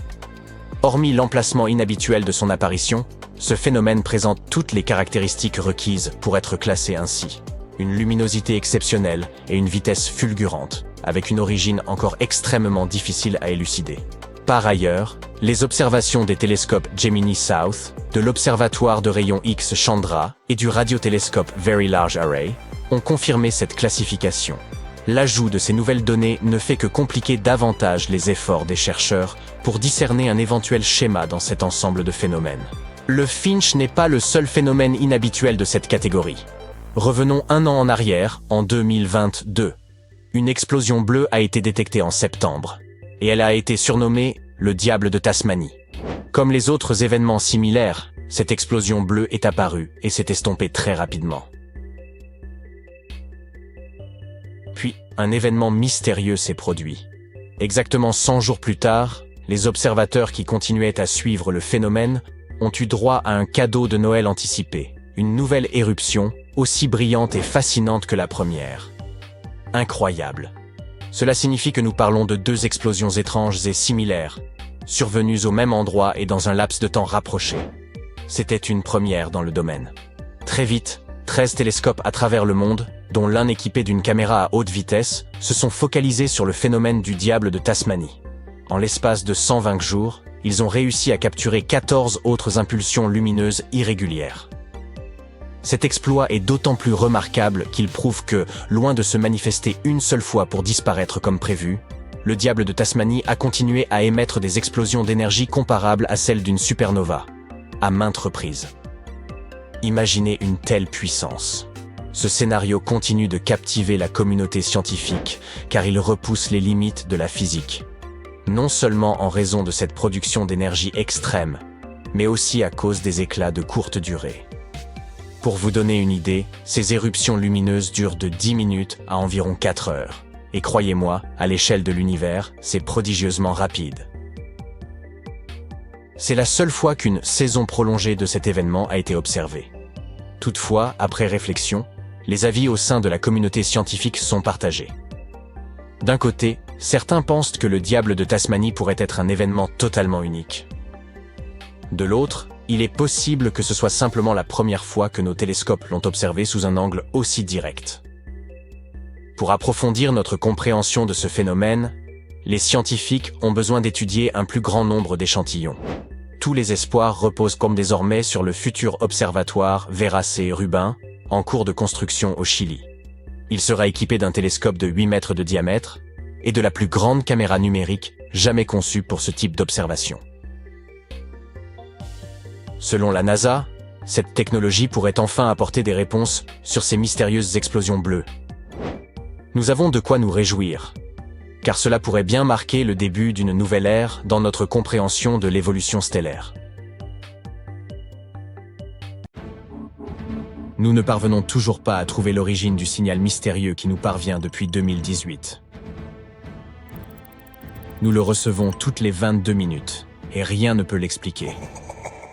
Hormis l'emplacement inhabituel de son apparition, ce phénomène présente toutes les caractéristiques requises pour être classé ainsi. Une luminosité exceptionnelle et une vitesse fulgurante, avec une origine encore extrêmement difficile à élucider. Par ailleurs, les observations des télescopes Gemini South, de l'Observatoire de rayons X Chandra et du radiotélescope Very Large Array ont confirmé cette classification. L'ajout de ces nouvelles données ne fait que compliquer davantage les efforts des chercheurs pour discerner un éventuel schéma dans cet ensemble de phénomènes. Le Finch n'est pas le seul phénomène inhabituel de cette catégorie. Revenons un an en arrière, en 2022. Une explosion bleue a été détectée en septembre, et elle a été surnommée le diable de Tasmanie. Comme les autres événements similaires, cette explosion bleue est apparue et s'est estompée très rapidement. Puis, un événement mystérieux s'est produit. Exactement 100 jours plus tard, les observateurs qui continuaient à suivre le phénomène ont eu droit à un cadeau de Noël anticipé, une nouvelle éruption aussi brillante et fascinante que la première. Incroyable. Cela signifie que nous parlons de deux explosions étranges et similaires, survenues au même endroit et dans un laps de temps rapproché. C'était une première dans le domaine. Très vite, 13 télescopes à travers le monde, dont l'un équipé d'une caméra à haute vitesse, se sont focalisés sur le phénomène du diable de Tasmanie. En l'espace de 120 jours, ils ont réussi à capturer 14 autres impulsions lumineuses irrégulières. Cet exploit est d'autant plus remarquable qu'il prouve que, loin de se manifester une seule fois pour disparaître comme prévu, le diable de Tasmanie a continué à émettre des explosions d'énergie comparables à celles d'une supernova, à maintes reprises. Imaginez une telle puissance. Ce scénario continue de captiver la communauté scientifique, car il repousse les limites de la physique. Non seulement en raison de cette production d'énergie extrême, mais aussi à cause des éclats de courte durée. Pour vous donner une idée, ces éruptions lumineuses durent de 10 minutes à environ 4 heures. Et croyez-moi, à l'échelle de l'univers, c'est prodigieusement rapide. C'est la seule fois qu'une saison prolongée de cet événement a été observée. Toutefois, après réflexion, les avis au sein de la communauté scientifique sont partagés. D'un côté, certains pensent que le diable de Tasmanie pourrait être un événement totalement unique. De l'autre, il est possible que ce soit simplement la première fois que nos télescopes l'ont observé sous un angle aussi direct. Pour approfondir notre compréhension de ce phénomène, les scientifiques ont besoin d'étudier un plus grand nombre d'échantillons. Tous les espoirs reposent comme désormais sur le futur observatoire Vera C. Rubin, en cours de construction au Chili. Il sera équipé d'un télescope de 8 mètres de diamètre et de la plus grande caméra numérique jamais conçue pour ce type d'observation. Selon la NASA, cette technologie pourrait enfin apporter des réponses sur ces mystérieuses explosions bleues. Nous avons de quoi nous réjouir, car cela pourrait bien marquer le début d'une nouvelle ère dans notre compréhension de l'évolution stellaire. Nous ne parvenons toujours pas à trouver l'origine du signal mystérieux qui nous parvient depuis 2018. Nous le recevons toutes les 22 minutes, et rien ne peut l'expliquer.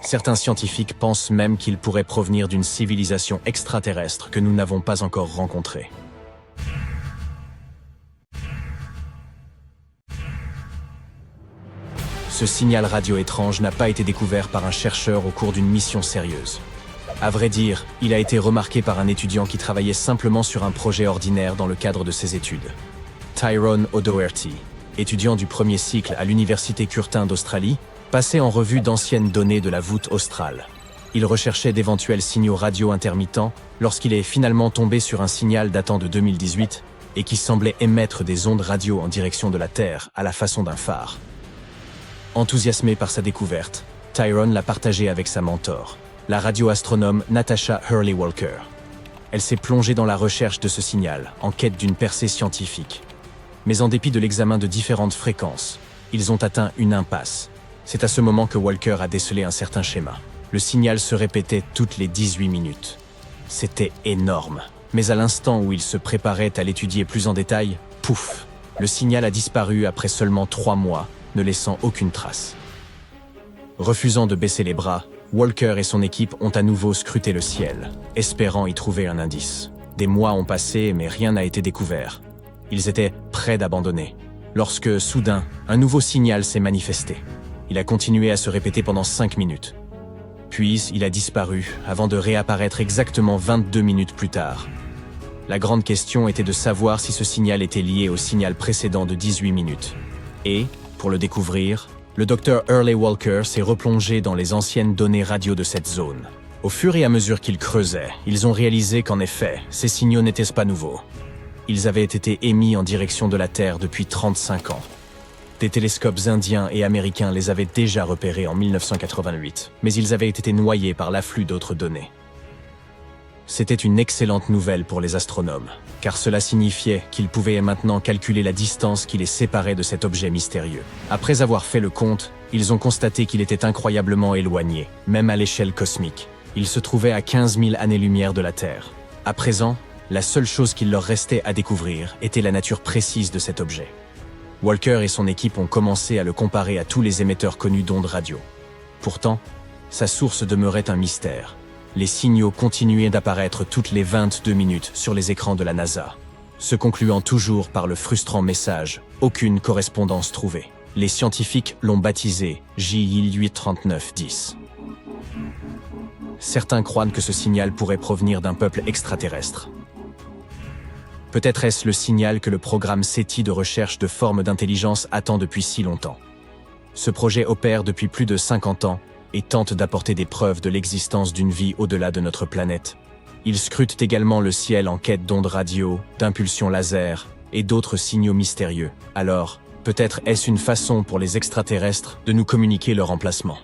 Certains scientifiques pensent même qu'il pourrait provenir d'une civilisation extraterrestre que nous n'avons pas encore rencontrée. Ce signal radio étrange n'a pas été découvert par un chercheur au cours d'une mission sérieuse. À vrai dire, il a été remarqué par un étudiant qui travaillait simplement sur un projet ordinaire dans le cadre de ses études. Tyrone O'Doherty, étudiant du premier cycle à l'Université Curtin d'Australie, passait en revue d'anciennes données de la voûte australe. Il recherchait d'éventuels signaux radio intermittents lorsqu'il est finalement tombé sur un signal datant de 2018 et qui semblait émettre des ondes radio en direction de la Terre à la façon d'un phare. Enthousiasmé par sa découverte, Tyrone l'a partagée avec sa mentor, la radioastronome Natasha Hurley-Walker. Elle s'est plongée dans la recherche de ce signal, en quête d'une percée scientifique. Mais en dépit de l'examen de différentes fréquences, ils ont atteint une impasse. C'est à ce moment que Walker a décelé un certain schéma. Le signal se répétait toutes les 18 minutes. C'était énorme. Mais à l'instant où il se préparait à l'étudier plus en détail, pouf, le signal a disparu après seulement 3 mois, ne laissant aucune trace. Refusant de baisser les bras, Walker et son équipe ont à nouveau scruté le ciel, espérant y trouver un indice. Des mois ont passé, mais rien n'a été découvert. Ils étaient près d'abandonner, lorsque, soudain, un nouveau signal s'est manifesté. Il a continué à se répéter pendant 5 minutes. Puis, il a disparu, avant de réapparaître exactement 22 minutes plus tard. La grande question était de savoir si ce signal était lié au signal précédent de 18 minutes. Et, pour le découvrir, le Dr Hurley-Walker s'est replongé dans les anciennes données radio de cette zone. Au fur et à mesure qu'ils creusaient, ils ont réalisé qu'en effet, ces signaux n'étaient pas nouveaux. Ils avaient été émis en direction de la Terre depuis 35 ans. Des télescopes indiens et américains les avaient déjà repérés en 1988, mais ils avaient été noyés par l'afflux d'autres données. C'était une excellente nouvelle pour les astronomes, car cela signifiait qu'ils pouvaient maintenant calculer la distance qui les séparait de cet objet mystérieux. Après avoir fait le compte, ils ont constaté qu'il était incroyablement éloigné, même à l'échelle cosmique. Il se trouvait à 15 000 années-lumière de la Terre. À présent, la seule chose qu'il leur restait à découvrir était la nature précise de cet objet. Walker et son équipe ont commencé à le comparer à tous les émetteurs connus d'ondes radio. Pourtant, sa source demeurait un mystère. Les signaux continuaient d'apparaître toutes les 22 minutes sur les écrans de la NASA, se concluant toujours par le frustrant message « Aucune correspondance trouvée ». Les scientifiques l'ont baptisé JI-83910. Certains croient que ce signal pourrait provenir d'un peuple extraterrestre. Peut-être est-ce le signal que le programme SETI de recherche de formes d'intelligence attend depuis si longtemps. Ce projet opère depuis plus de 50 ans et tente d'apporter des preuves de l'existence d'une vie au-delà de notre planète. Il scrute également le ciel en quête d'ondes radio, d'impulsions laser et d'autres signaux mystérieux. Alors, peut-être est-ce une façon pour les extraterrestres de nous communiquer leur emplacement.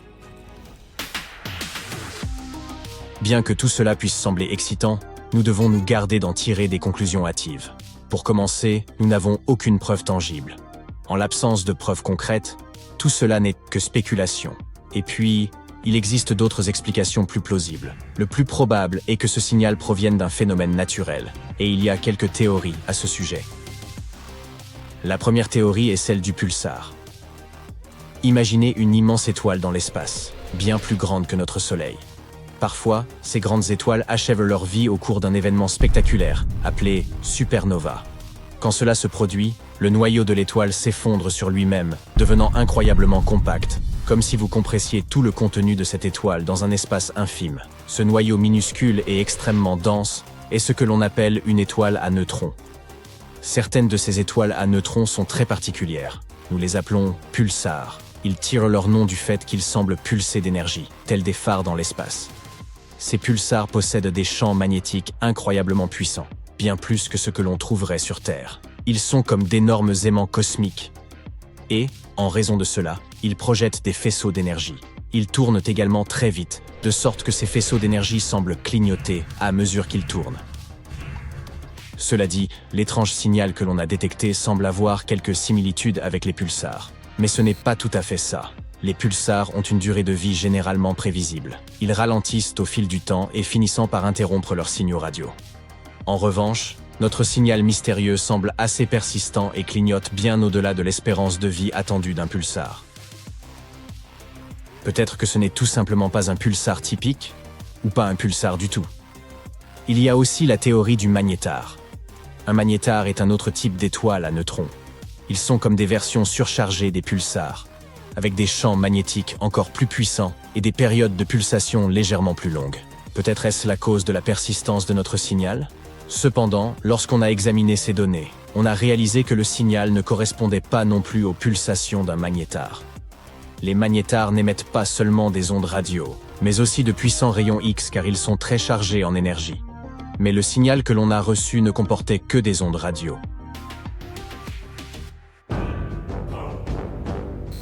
Bien que tout cela puisse sembler excitant, nous devons nous garder d'en tirer des conclusions hâtives. Pour commencer, nous n'avons aucune preuve tangible. En l'absence de preuves concrètes, tout cela n'est que spéculation. Et puis, il existe d'autres explications plus plausibles. Le plus probable est que ce signal provienne d'un phénomène naturel, et il y a quelques théories à ce sujet. La première théorie est celle du pulsar. Imaginez une immense étoile dans l'espace, bien plus grande que notre Soleil. Parfois, ces grandes étoiles achèvent leur vie au cours d'un événement spectaculaire, appelé supernova. Quand cela se produit, le noyau de l'étoile s'effondre sur lui-même, devenant incroyablement compact, comme si vous compressiez tout le contenu de cette étoile dans un espace infime. Ce noyau minuscule et extrêmement dense est ce que l'on appelle une étoile à neutrons. Certaines de ces étoiles à neutrons sont très particulières. Nous les appelons pulsars. Ils tirent leur nom du fait qu'ils semblent pulser d'énergie, tels des phares dans l'espace. Ces pulsars possèdent des champs magnétiques incroyablement puissants, bien plus que ce que l'on trouverait sur Terre. Ils sont comme d'énormes aimants cosmiques. Et, en raison de cela, ils projettent des faisceaux d'énergie. Ils tournent également très vite, de sorte que ces faisceaux d'énergie semblent clignoter à mesure qu'ils tournent. Cela dit, l'étrange signal que l'on a détecté semble avoir quelques similitudes avec les pulsars. Mais ce n'est pas tout à fait ça. Les pulsars ont une durée de vie généralement prévisible. Ils ralentissent au fil du temps et finissant par interrompre leurs signaux radio. En revanche, notre signal mystérieux semble assez persistant et clignote bien au-delà de l'espérance de vie attendue d'un pulsar. Peut-être que ce n'est tout simplement pas un pulsar typique, ou pas un pulsar du tout. Il y a aussi la théorie du magnétar. Un magnétar est un autre type d'étoile à neutrons. Ils sont comme des versions surchargées des pulsars, avec des champs magnétiques encore plus puissants et des périodes de pulsation légèrement plus longues. Peut-être est-ce la cause de la persistance de notre signal ? Cependant, lorsqu'on a examiné ces données, on a réalisé que le signal ne correspondait pas non plus aux pulsations d'un magnétar. Les magnétars n'émettent pas seulement des ondes radio, mais aussi de puissants rayons X car ils sont très chargés en énergie. Mais le signal que l'on a reçu ne comportait que des ondes radio.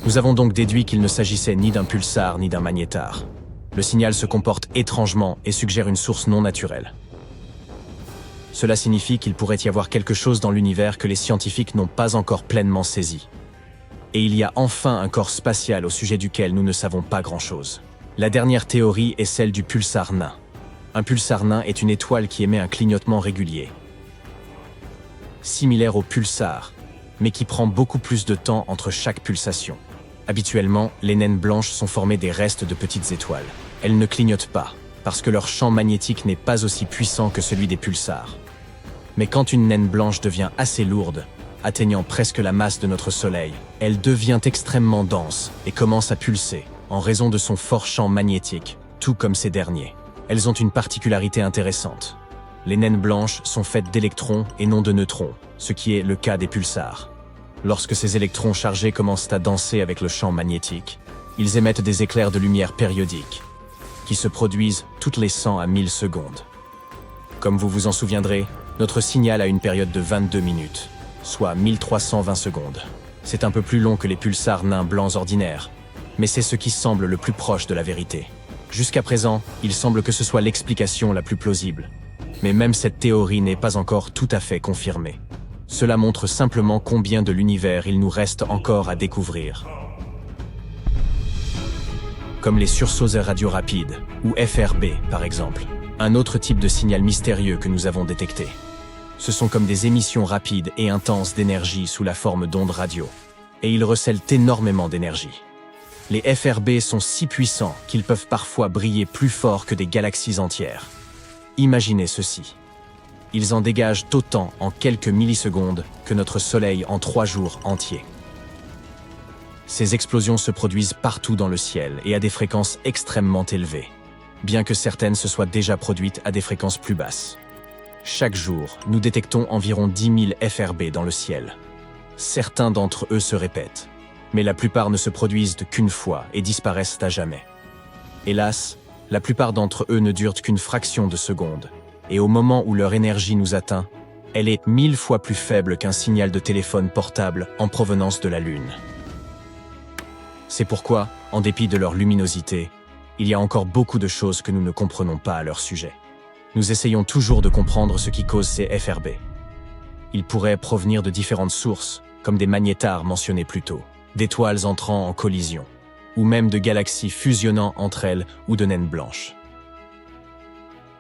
Nous avons donc déduit qu'il ne s'agissait ni d'un pulsar ni d'un magnétar. Le signal se comporte étrangement et suggère une source non naturelle. Cela signifie qu'il pourrait y avoir quelque chose dans l'univers que les scientifiques n'ont pas encore pleinement saisi. Et il y a enfin un corps spatial au sujet duquel nous ne savons pas grand-chose. La dernière théorie est celle du pulsar nain. Un pulsar nain est une étoile qui émet un clignotement régulier, similaire au pulsar, mais qui prend beaucoup plus de temps entre chaque pulsation. Habituellement, les naines blanches sont formées des restes de petites étoiles. Elles ne clignotent pas, parce que leur champ magnétique n'est pas aussi puissant que celui des pulsars. Mais quand une naine blanche devient assez lourde, atteignant presque la masse de notre Soleil, elle devient extrêmement dense et commence à pulser, en raison de son fort champ magnétique, tout comme ces derniers. Elles ont une particularité intéressante. Les naines blanches sont faites d'électrons et non de neutrons, ce qui est le cas des pulsars. Lorsque ces électrons chargés commencent à danser avec le champ magnétique, ils émettent des éclairs de lumière périodiques, qui se produisent toutes les 100 à 1000 secondes. Comme vous vous en souviendrez, notre signal a une période de 22 minutes, soit 1320 secondes. C'est un peu plus long que les pulsars nains blancs ordinaires, mais c'est ce qui semble le plus proche de la vérité. Jusqu'à présent, il semble que ce soit l'explication la plus plausible. Mais même cette théorie n'est pas encore tout à fait confirmée. Cela montre simplement combien de l'univers il nous reste encore à découvrir. Comme les sursauteurs radio rapides, ou FRB par exemple, un autre type de signal mystérieux que nous avons détecté. Ce sont comme des émissions rapides et intenses d'énergie sous la forme d'ondes radio, et ils recèlent énormément d'énergie. Les FRB sont si puissants qu'ils peuvent parfois briller plus fort que des galaxies entières. Imaginez ceci. Ils en dégagent autant en quelques millisecondes que notre Soleil en 3 jours entiers. Ces explosions se produisent partout dans le ciel et à des fréquences extrêmement élevées, bien que certaines se soient déjà produites à des fréquences plus basses. Chaque jour, nous détectons environ 10 000 FRB dans le ciel. Certains d'entre eux se répètent, mais la plupart ne se produisent qu'une fois et disparaissent à jamais. Hélas, la plupart d'entre eux ne durent qu'une fraction de seconde, et au moment où leur énergie nous atteint, elle est 1000 fois plus faible qu'un signal de téléphone portable en provenance de la Lune. C'est pourquoi, en dépit de leur luminosité, il y a encore beaucoup de choses que nous ne comprenons pas à leur sujet. Nous essayons toujours de comprendre ce qui cause ces FRB. Ils pourraient provenir de différentes sources, comme des magnétars mentionnés plus tôt, d'étoiles entrant en collision, ou même de galaxies fusionnant entre elles ou de naines blanches.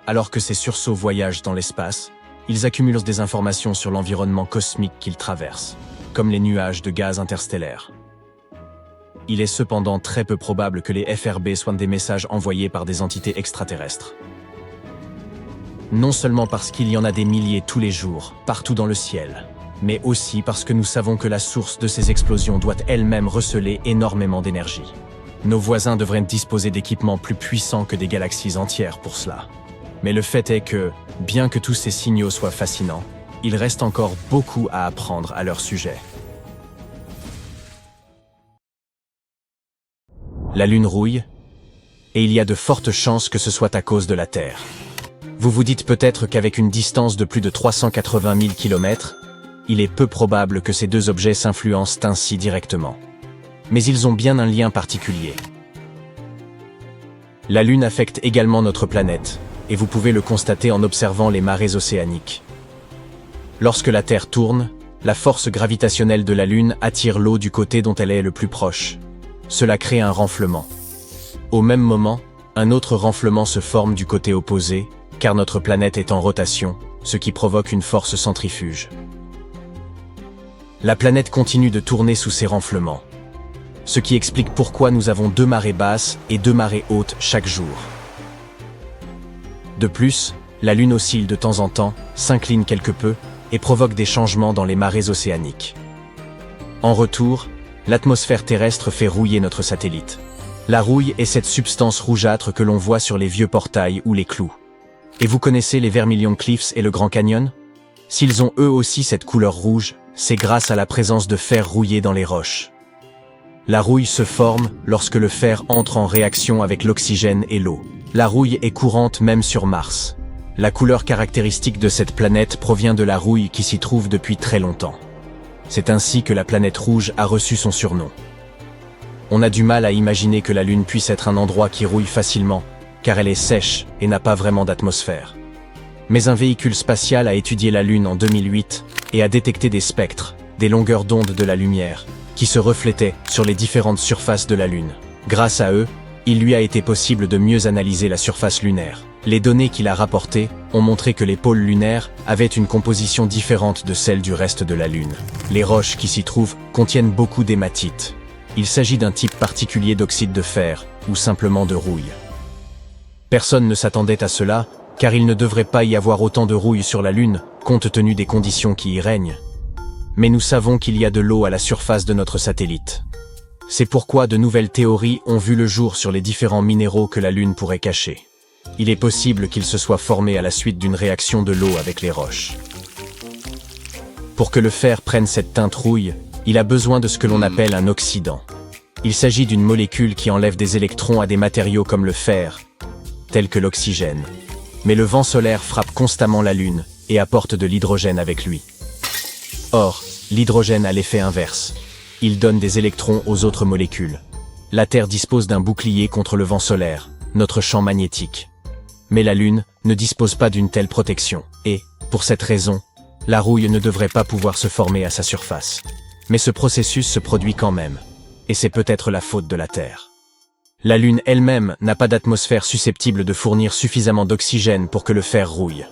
Alors que ces sursauts voyagent dans l'espace, ils accumulent des informations sur l'environnement cosmique qu'ils traversent, comme les nuages de gaz interstellaires. Il est cependant très peu probable que les FRB soient des messages envoyés par des entités extraterrestres. Non seulement parce qu'il y en a des milliers tous les jours, partout dans le ciel, mais aussi parce que nous savons que la source de ces explosions doit elle-même receler énormément d'énergie. Nos voisins devraient disposer d'équipements plus puissants que des galaxies entières pour cela. Mais le fait est que, bien que tous ces signaux soient fascinants, il reste encore beaucoup à apprendre à leur sujet. La Lune rouille, et il y a de fortes chances que ce soit à cause de la Terre. Vous vous dites peut-être qu'avec une distance de plus de 380 000 km, il est peu probable que ces deux objets s'influencent ainsi directement. Mais ils ont bien un lien particulier. La Lune affecte également notre planète, et vous pouvez le constater en observant les marées océaniques. Lorsque la Terre tourne, la force gravitationnelle de la Lune attire l'eau du côté dont elle est le plus proche. Cela crée un renflement. Au même moment, un autre renflement se forme du côté opposé, car notre planète est en rotation, ce qui provoque une force centrifuge. La planète continue de tourner sous ces renflements, ce qui explique pourquoi nous avons 2 marées basses et 2 marées hautes chaque jour. De plus, la Lune oscille de temps en temps, s'incline quelque peu et provoque des changements dans les marées océaniques. En retour, l'atmosphère terrestre fait rouiller notre satellite. La rouille est cette substance rougeâtre que l'on voit sur les vieux portails ou les clous. Et vous connaissez les Vermilion Cliffs et le Grand Canyon? S'ils ont eux aussi cette couleur rouge, c'est grâce à la présence de fer rouillé dans les roches. La rouille se forme lorsque le fer entre en réaction avec l'oxygène et l'eau. La rouille est courante même sur Mars. La couleur caractéristique de cette planète provient de la rouille qui s'y trouve depuis très longtemps. C'est ainsi que la planète rouge a reçu son surnom. On a du mal à imaginer que la Lune puisse être un endroit qui rouille facilement, car elle est sèche et n'a pas vraiment d'atmosphère. Mais un véhicule spatial a étudié la Lune en 2008 et a détecté des spectres, des longueurs d'onde de la lumière, qui se reflétaient sur les différentes surfaces de la Lune. Grâce à eux, il lui a été possible de mieux analyser la surface lunaire. Les données qu'il a rapportées ont montré que les pôles lunaires avaient une composition différente de celle du reste de la Lune. Les roches qui s'y trouvent contiennent beaucoup d'hématite. Il s'agit d'un type particulier d'oxyde de fer, ou simplement de rouille. Personne ne s'attendait à cela, car il ne devrait pas y avoir autant de rouille sur la Lune, compte tenu des conditions qui y règnent. Mais nous savons qu'il y a de l'eau à la surface de notre satellite. C'est pourquoi de nouvelles théories ont vu le jour sur les différents minéraux que la Lune pourrait cacher. Il est possible qu'ils se soient formés à la suite d'une réaction de l'eau avec les roches. Pour que le fer prenne cette teinte rouille, il a besoin de ce que l'on appelle un oxydant. Il s'agit d'une molécule qui enlève des électrons à des matériaux comme le fer, tels que l'oxygène. Mais le vent solaire frappe constamment la Lune et apporte de l'hydrogène avec lui. Or, l'hydrogène a l'effet inverse. Il donne des électrons aux autres molécules. La Terre dispose d'un bouclier contre le vent solaire, notre champ magnétique. Mais la Lune ne dispose pas d'une telle protection, et, pour cette raison, la rouille ne devrait pas pouvoir se former à sa surface. Mais ce processus se produit quand même, et c'est peut-être la faute de la Terre. La Lune elle-même n'a pas d'atmosphère susceptible de fournir suffisamment d'oxygène pour que le fer rouille.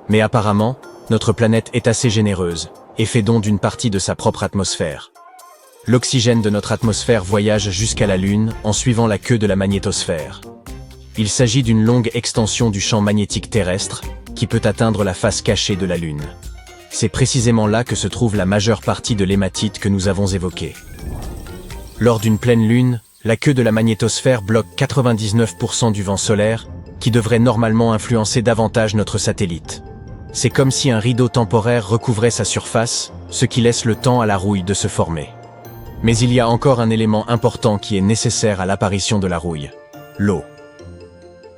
Mais apparemment, notre planète est assez généreuse, et fait don d'une partie de sa propre atmosphère. L'oxygène de notre atmosphère voyage jusqu'à la Lune en suivant la queue de la magnétosphère. Il s'agit d'une longue extension du champ magnétique terrestre qui peut atteindre la face cachée de la Lune. C'est précisément là que se trouve la majeure partie de l'hématite que nous avons évoquée. Lors d'une pleine Lune, la queue de la magnétosphère bloque 99% du vent solaire, qui devrait normalement influencer davantage notre satellite. C'est comme si un rideau temporaire recouvrait sa surface, ce qui laisse le temps à la rouille de se former. Mais il y a encore un élément important qui est nécessaire à l'apparition de la rouille: l'eau.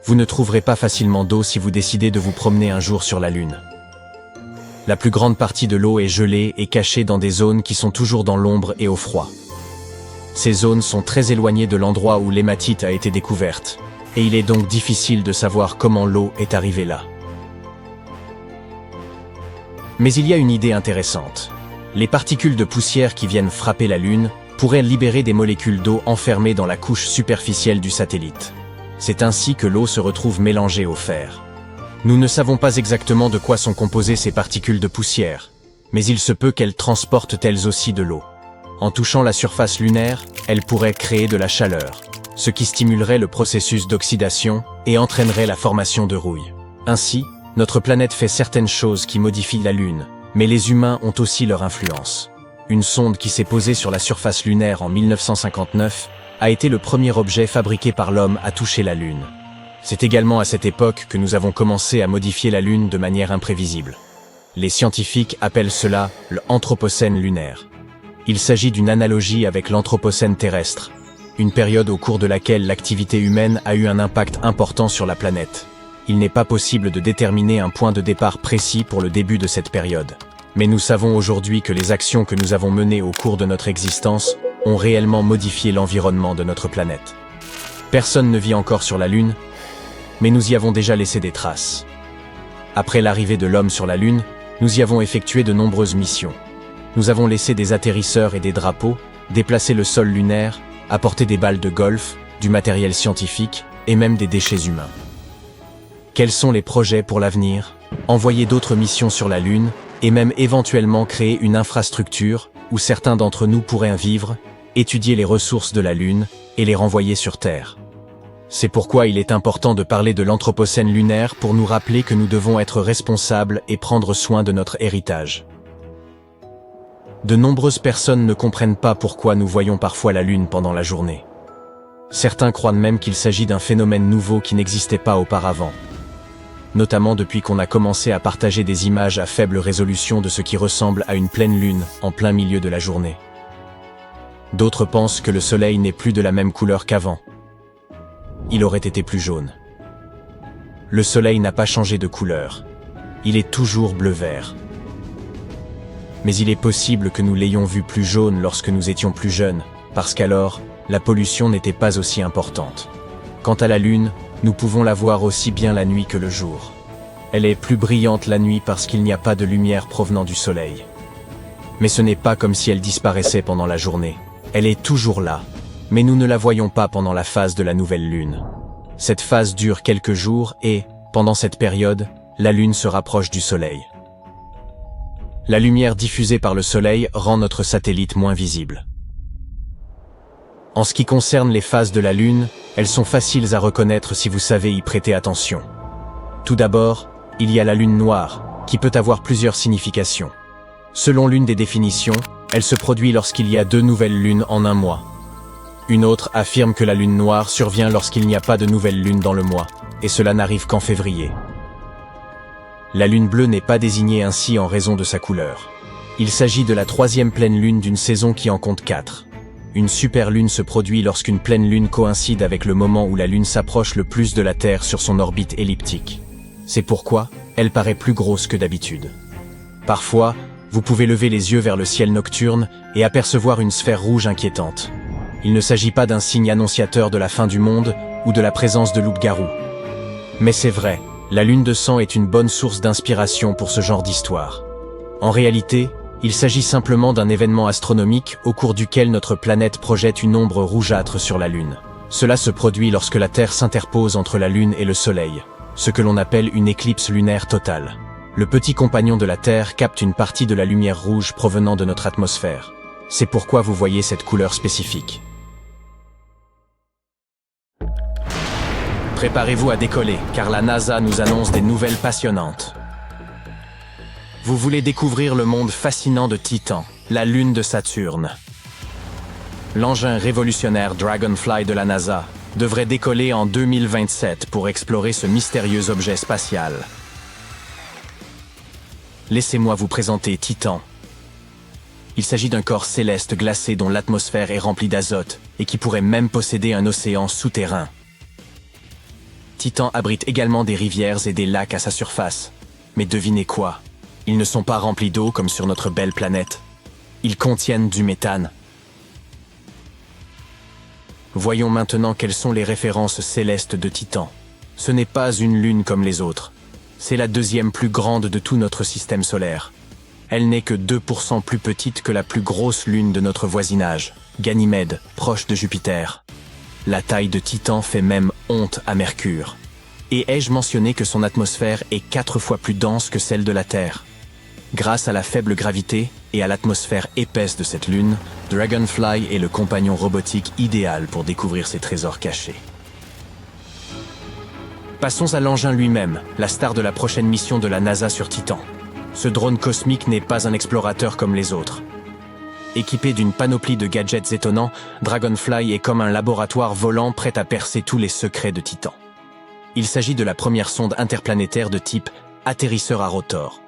Vous ne trouverez pas facilement d'eau si vous décidez de vous promener un jour sur la Lune. La plus grande partie de l'eau est gelée et cachée dans des zones qui sont toujours dans l'ombre et au froid. Ces zones sont très éloignées de l'endroit où l'hématite a été découverte, et il est donc difficile de savoir comment l'eau est arrivée là. Mais il y a une idée intéressante. Les particules de poussière qui viennent frapper la Lune pourraient libérer des molécules d'eau enfermées dans la couche superficielle du satellite. C'est ainsi que l'eau se retrouve mélangée au fer. Nous ne savons pas exactement de quoi sont composées ces particules de poussière, mais il se peut qu'elles transportent elles aussi de l'eau. En touchant la surface lunaire, elles pourraient créer de la chaleur, ce qui stimulerait le processus d'oxydation et entraînerait la formation de rouille. Ainsi, notre planète fait certaines choses qui modifient la Lune, mais les humains ont aussi leur influence. Une sonde qui s'est posée sur la surface lunaire en 1959 a été le premier objet fabriqué par l'homme à toucher la Lune. C'est également à cette époque que nous avons commencé à modifier la Lune de manière imprévisible. Les scientifiques appellent cela l'anthropocène lunaire. Il s'agit d'une analogie avec l'anthropocène terrestre, une période au cours de laquelle l'activité humaine a eu un impact important sur la planète. Il n'est pas possible de déterminer un point de départ précis pour le début de cette période. Mais nous savons aujourd'hui que les actions que nous avons menées au cours de notre existence ont réellement modifié l'environnement de notre planète. Personne ne vit encore sur la Lune, mais nous y avons déjà laissé des traces. Après l'arrivée de l'homme sur la Lune, nous y avons effectué de nombreuses missions. Nous avons laissé des atterrisseurs et des drapeaux, déplacé le sol lunaire, apporté des balles de golf, du matériel scientifique et même des déchets humains. Quels sont les projets pour l'avenir? Envoyer d'autres missions sur la Lune et même éventuellement créer une infrastructure où certains d'entre nous pourraient vivre, étudier les ressources de la Lune et les renvoyer sur Terre. C'est pourquoi il est important de parler de l'anthropocène lunaire pour nous rappeler que nous devons être responsables et prendre soin de notre héritage. De nombreuses personnes ne comprennent pas pourquoi nous voyons parfois la Lune pendant la journée. Certains croient même qu'il s'agit d'un phénomène nouveau qui n'existait pas auparavant, notamment depuis qu'on a commencé à partager des images à faible résolution de ce qui ressemble à une pleine lune en plein milieu de la journée. D'autres pensent que le soleil n'est plus de la même couleur qu'avant. Il aurait été plus jaune. Le soleil n'a pas changé de couleur. Il est toujours bleu-vert. Mais il est possible que nous l'ayons vu plus jaune lorsque nous étions plus jeunes, parce qu'alors, la pollution n'était pas aussi importante. Quant à la Lune, nous pouvons la voir aussi bien la nuit que le jour. Elle est plus brillante la nuit parce qu'il n'y a pas de lumière provenant du soleil. Mais ce n'est pas comme si elle disparaissait pendant la journée. Elle est toujours là, mais nous ne la voyons pas pendant la phase de la nouvelle Lune. Cette phase dure quelques jours et, pendant cette période, la Lune se rapproche du soleil. La lumière diffusée par le soleil rend notre satellite moins visible. En ce qui concerne les phases de la Lune, elles sont faciles à reconnaître si vous savez y prêter attention. Tout d'abord, il y a la Lune noire, qui peut avoir plusieurs significations. Selon l'une des définitions, elle se produit lorsqu'il y a 2 nouvelles lunes en un mois. Une autre affirme que la Lune noire survient lorsqu'il n'y a pas de nouvelle lune dans le mois, et cela n'arrive qu'en février. La Lune bleue n'est pas désignée ainsi en raison de sa couleur. Il s'agit de la 3e pleine lune d'une saison qui en compte 4. Une superlune se produit lorsqu'une pleine lune coïncide avec le moment où la Lune s'approche le plus de la Terre sur son orbite elliptique. C'est pourquoi elle paraît plus grosse que d'habitude. Parfois, vous pouvez lever les yeux vers le ciel nocturne et apercevoir une sphère rouge inquiétante. Il ne s'agit pas d'un signe annonciateur de la fin du monde ou de la présence de loups-garous. Mais c'est vrai, la Lune de sang est une bonne source d'inspiration pour ce genre d'histoire. En réalité, il s'agit simplement d'un événement astronomique au cours duquel notre planète projette une ombre rougeâtre sur la Lune. Cela se produit lorsque la Terre s'interpose entre la Lune et le Soleil, ce que l'on appelle une éclipse lunaire totale. Le petit compagnon de la Terre capte une partie de la lumière rouge provenant de notre atmosphère. C'est pourquoi vous voyez cette couleur spécifique. Préparez-vous à décoller, car la NASA nous annonce des nouvelles passionnantes. Vous voulez découvrir le monde fascinant de Titan, la lune de Saturne. L'engin révolutionnaire Dragonfly de la NASA devrait décoller en 2027 pour explorer ce mystérieux objet spatial. Laissez-moi vous présenter Titan. Il s'agit d'un corps céleste glacé dont l'atmosphère est remplie d'azote et qui pourrait même posséder un océan souterrain. Titan abrite également des rivières et des lacs à sa surface. Mais devinez quoi? Ils ne sont pas remplis d'eau comme sur notre belle planète. Ils contiennent du méthane. Voyons maintenant quelles sont les références célestes de Titan. Ce n'est pas une lune comme les autres. C'est la deuxième plus grande de tout notre système solaire. Elle n'est que 2% plus petite que la plus grosse lune de notre voisinage, Ganymède, proche de Jupiter. La taille de Titan fait même honte à Mercure. Et ai-je mentionné que son atmosphère est 4 fois plus dense que celle de la Terre? Grâce à la faible gravité et à l'atmosphère épaisse de cette lune, Dragonfly est le compagnon robotique idéal pour découvrir ses trésors cachés. Passons à l'engin lui-même, la star de la prochaine mission de la NASA sur Titan. Ce drone cosmique n'est pas un explorateur comme les autres. Équipé d'une panoplie de gadgets étonnants, Dragonfly est comme un laboratoire volant prêt à percer tous les secrets de Titan. Il s'agit de la première sonde interplanétaire de type atterrisseur à rotor.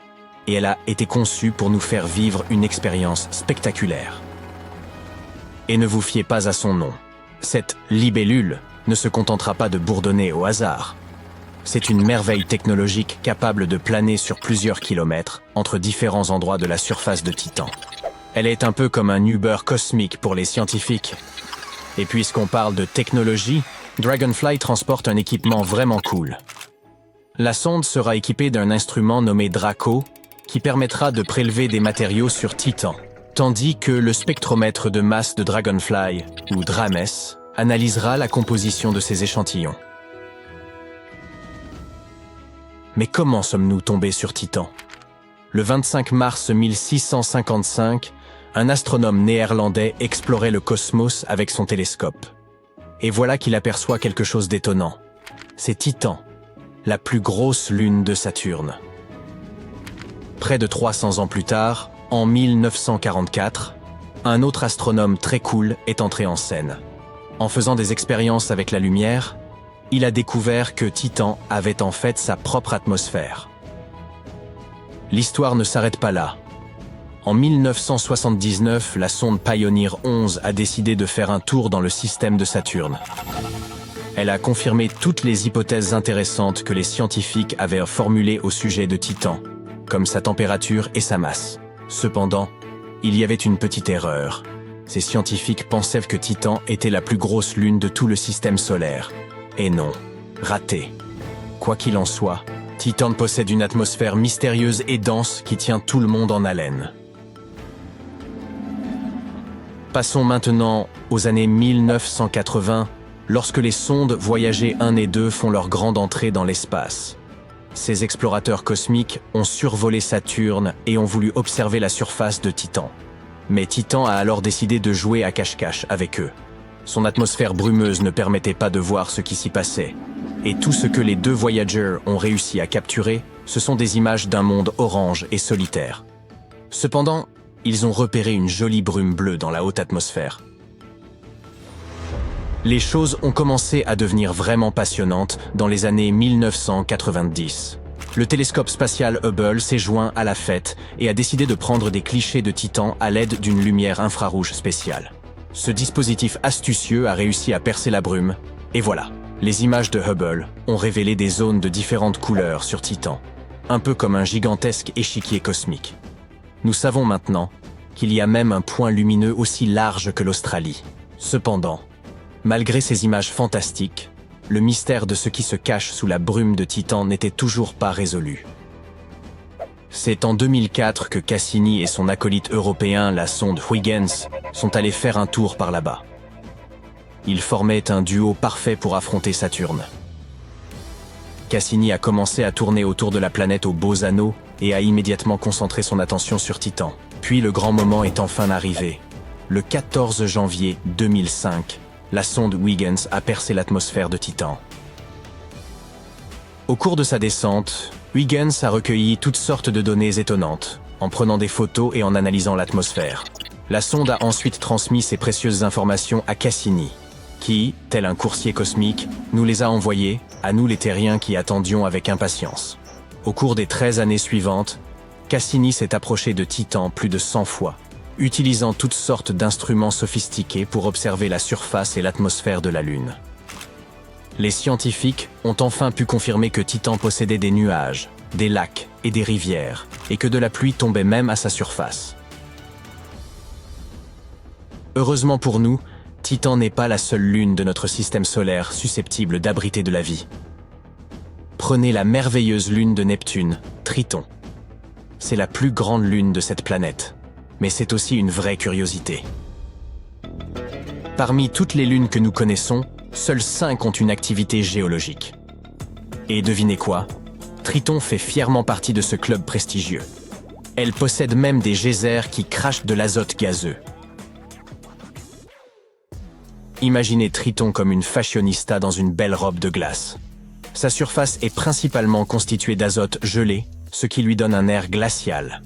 Et elle a été conçue pour nous faire vivre une expérience spectaculaire. Et ne vous fiez pas à son nom. Cette libellule ne se contentera pas de bourdonner au hasard. C'est une merveille technologique capable de planer sur plusieurs kilomètres entre différents endroits de la surface de Titan. Elle est un peu comme un Uber cosmique pour les scientifiques. Et puisqu'on parle de technologie, Dragonfly transporte un équipement vraiment cool. La sonde sera équipée d'un instrument nommé Draco, qui permettra de prélever des matériaux sur Titan, tandis que le spectromètre de masse de Dragonfly, ou DRAMES, analysera la composition de ces échantillons. Mais comment sommes-nous tombés sur Titan? Le 25 mars 1655, un astronome néerlandais explorait le cosmos avec son télescope. Et voilà qu'il aperçoit quelque chose d'étonnant. C'est Titan, la plus grosse lune de Saturne. Près de 300 ans plus tard, en 1944, un autre astronome très cool est entré en scène. En faisant des expériences avec la lumière, il a découvert que Titan avait en fait sa propre atmosphère. L'histoire ne s'arrête pas là. En 1979, la sonde Pioneer 11 a décidé de faire un tour dans le système de Saturne. Elle a confirmé toutes les hypothèses intéressantes que les scientifiques avaient formulées au sujet de Titan, comme sa température et sa masse. Cependant, il y avait une petite erreur. Ces scientifiques pensaient que Titan était la plus grosse lune de tout le système solaire. Et non, raté. Quoi qu'il en soit, Titan possède une atmosphère mystérieuse et dense qui tient tout le monde en haleine. Passons maintenant aux années 1980, lorsque les sondes Voyager 1 et 2 font leur grande entrée dans l'espace. Ces explorateurs cosmiques ont survolé Saturne et ont voulu observer la surface de Titan. Mais Titan a alors décidé de jouer à cache-cache avec eux. Son atmosphère brumeuse ne permettait pas de voir ce qui s'y passait. Et tout ce que les deux Voyagers ont réussi à capturer, ce sont des images d'un monde orange et solitaire. Cependant, ils ont repéré une jolie brume bleue dans la haute atmosphère. Les choses ont commencé à devenir vraiment passionnantes dans les années 1990. Le télescope spatial Hubble s'est joint à la fête et a décidé de prendre des clichés de Titan à l'aide d'une lumière infrarouge spéciale. Ce dispositif astucieux a réussi à percer la brume, et voilà, les images de Hubble ont révélé des zones de différentes couleurs sur Titan, un peu comme un gigantesque échiquier cosmique. Nous savons maintenant qu'il y a même un point lumineux aussi large que l'Australie. Cependant, malgré ces images fantastiques, le mystère de ce qui se cache sous la brume de Titan n'était toujours pas résolu. C'est en 2004 que Cassini et son acolyte européen, la sonde Huygens, sont allés faire un tour par là-bas. Ils formaient un duo parfait pour affronter Saturne. Cassini a commencé à tourner autour de la planète aux beaux anneaux et a immédiatement concentré son attention sur Titan. Puis le grand moment est enfin arrivé. le 14 janvier 2005, la sonde Huygens a percé l'atmosphère de Titan. Au cours de sa descente, Huygens a recueilli toutes sortes de données étonnantes, en prenant des photos et en analysant l'atmosphère. La sonde a ensuite transmis ces précieuses informations à Cassini, qui, tel un coursier cosmique, nous les a envoyées, à nous les terriens qui attendions avec impatience. Au cours des 13 années suivantes, Cassini s'est approché de Titan plus de 100 fois, utilisant toutes sortes d'instruments sophistiqués pour observer la surface et l'atmosphère de la Lune. Les scientifiques ont enfin pu confirmer que Titan possédait des nuages, des lacs et des rivières, et que de la pluie tombait même à sa surface. Heureusement pour nous, Titan n'est pas la seule lune de notre système solaire susceptible d'abriter de la vie. Prenez la merveilleuse lune de Neptune, Triton. C'est la plus grande lune de cette planète, mais c'est aussi une vraie curiosité. Parmi toutes les lunes que nous connaissons, seules 5 ont une activité géologique. Et devinez quoi? Triton fait fièrement partie de ce club prestigieux. Elle possède même des geysers qui crachent de l'azote gazeux. Imaginez Triton comme une fashionista dans une belle robe de glace. Sa surface est principalement constituée d'azote gelé, ce qui lui donne un air glacial.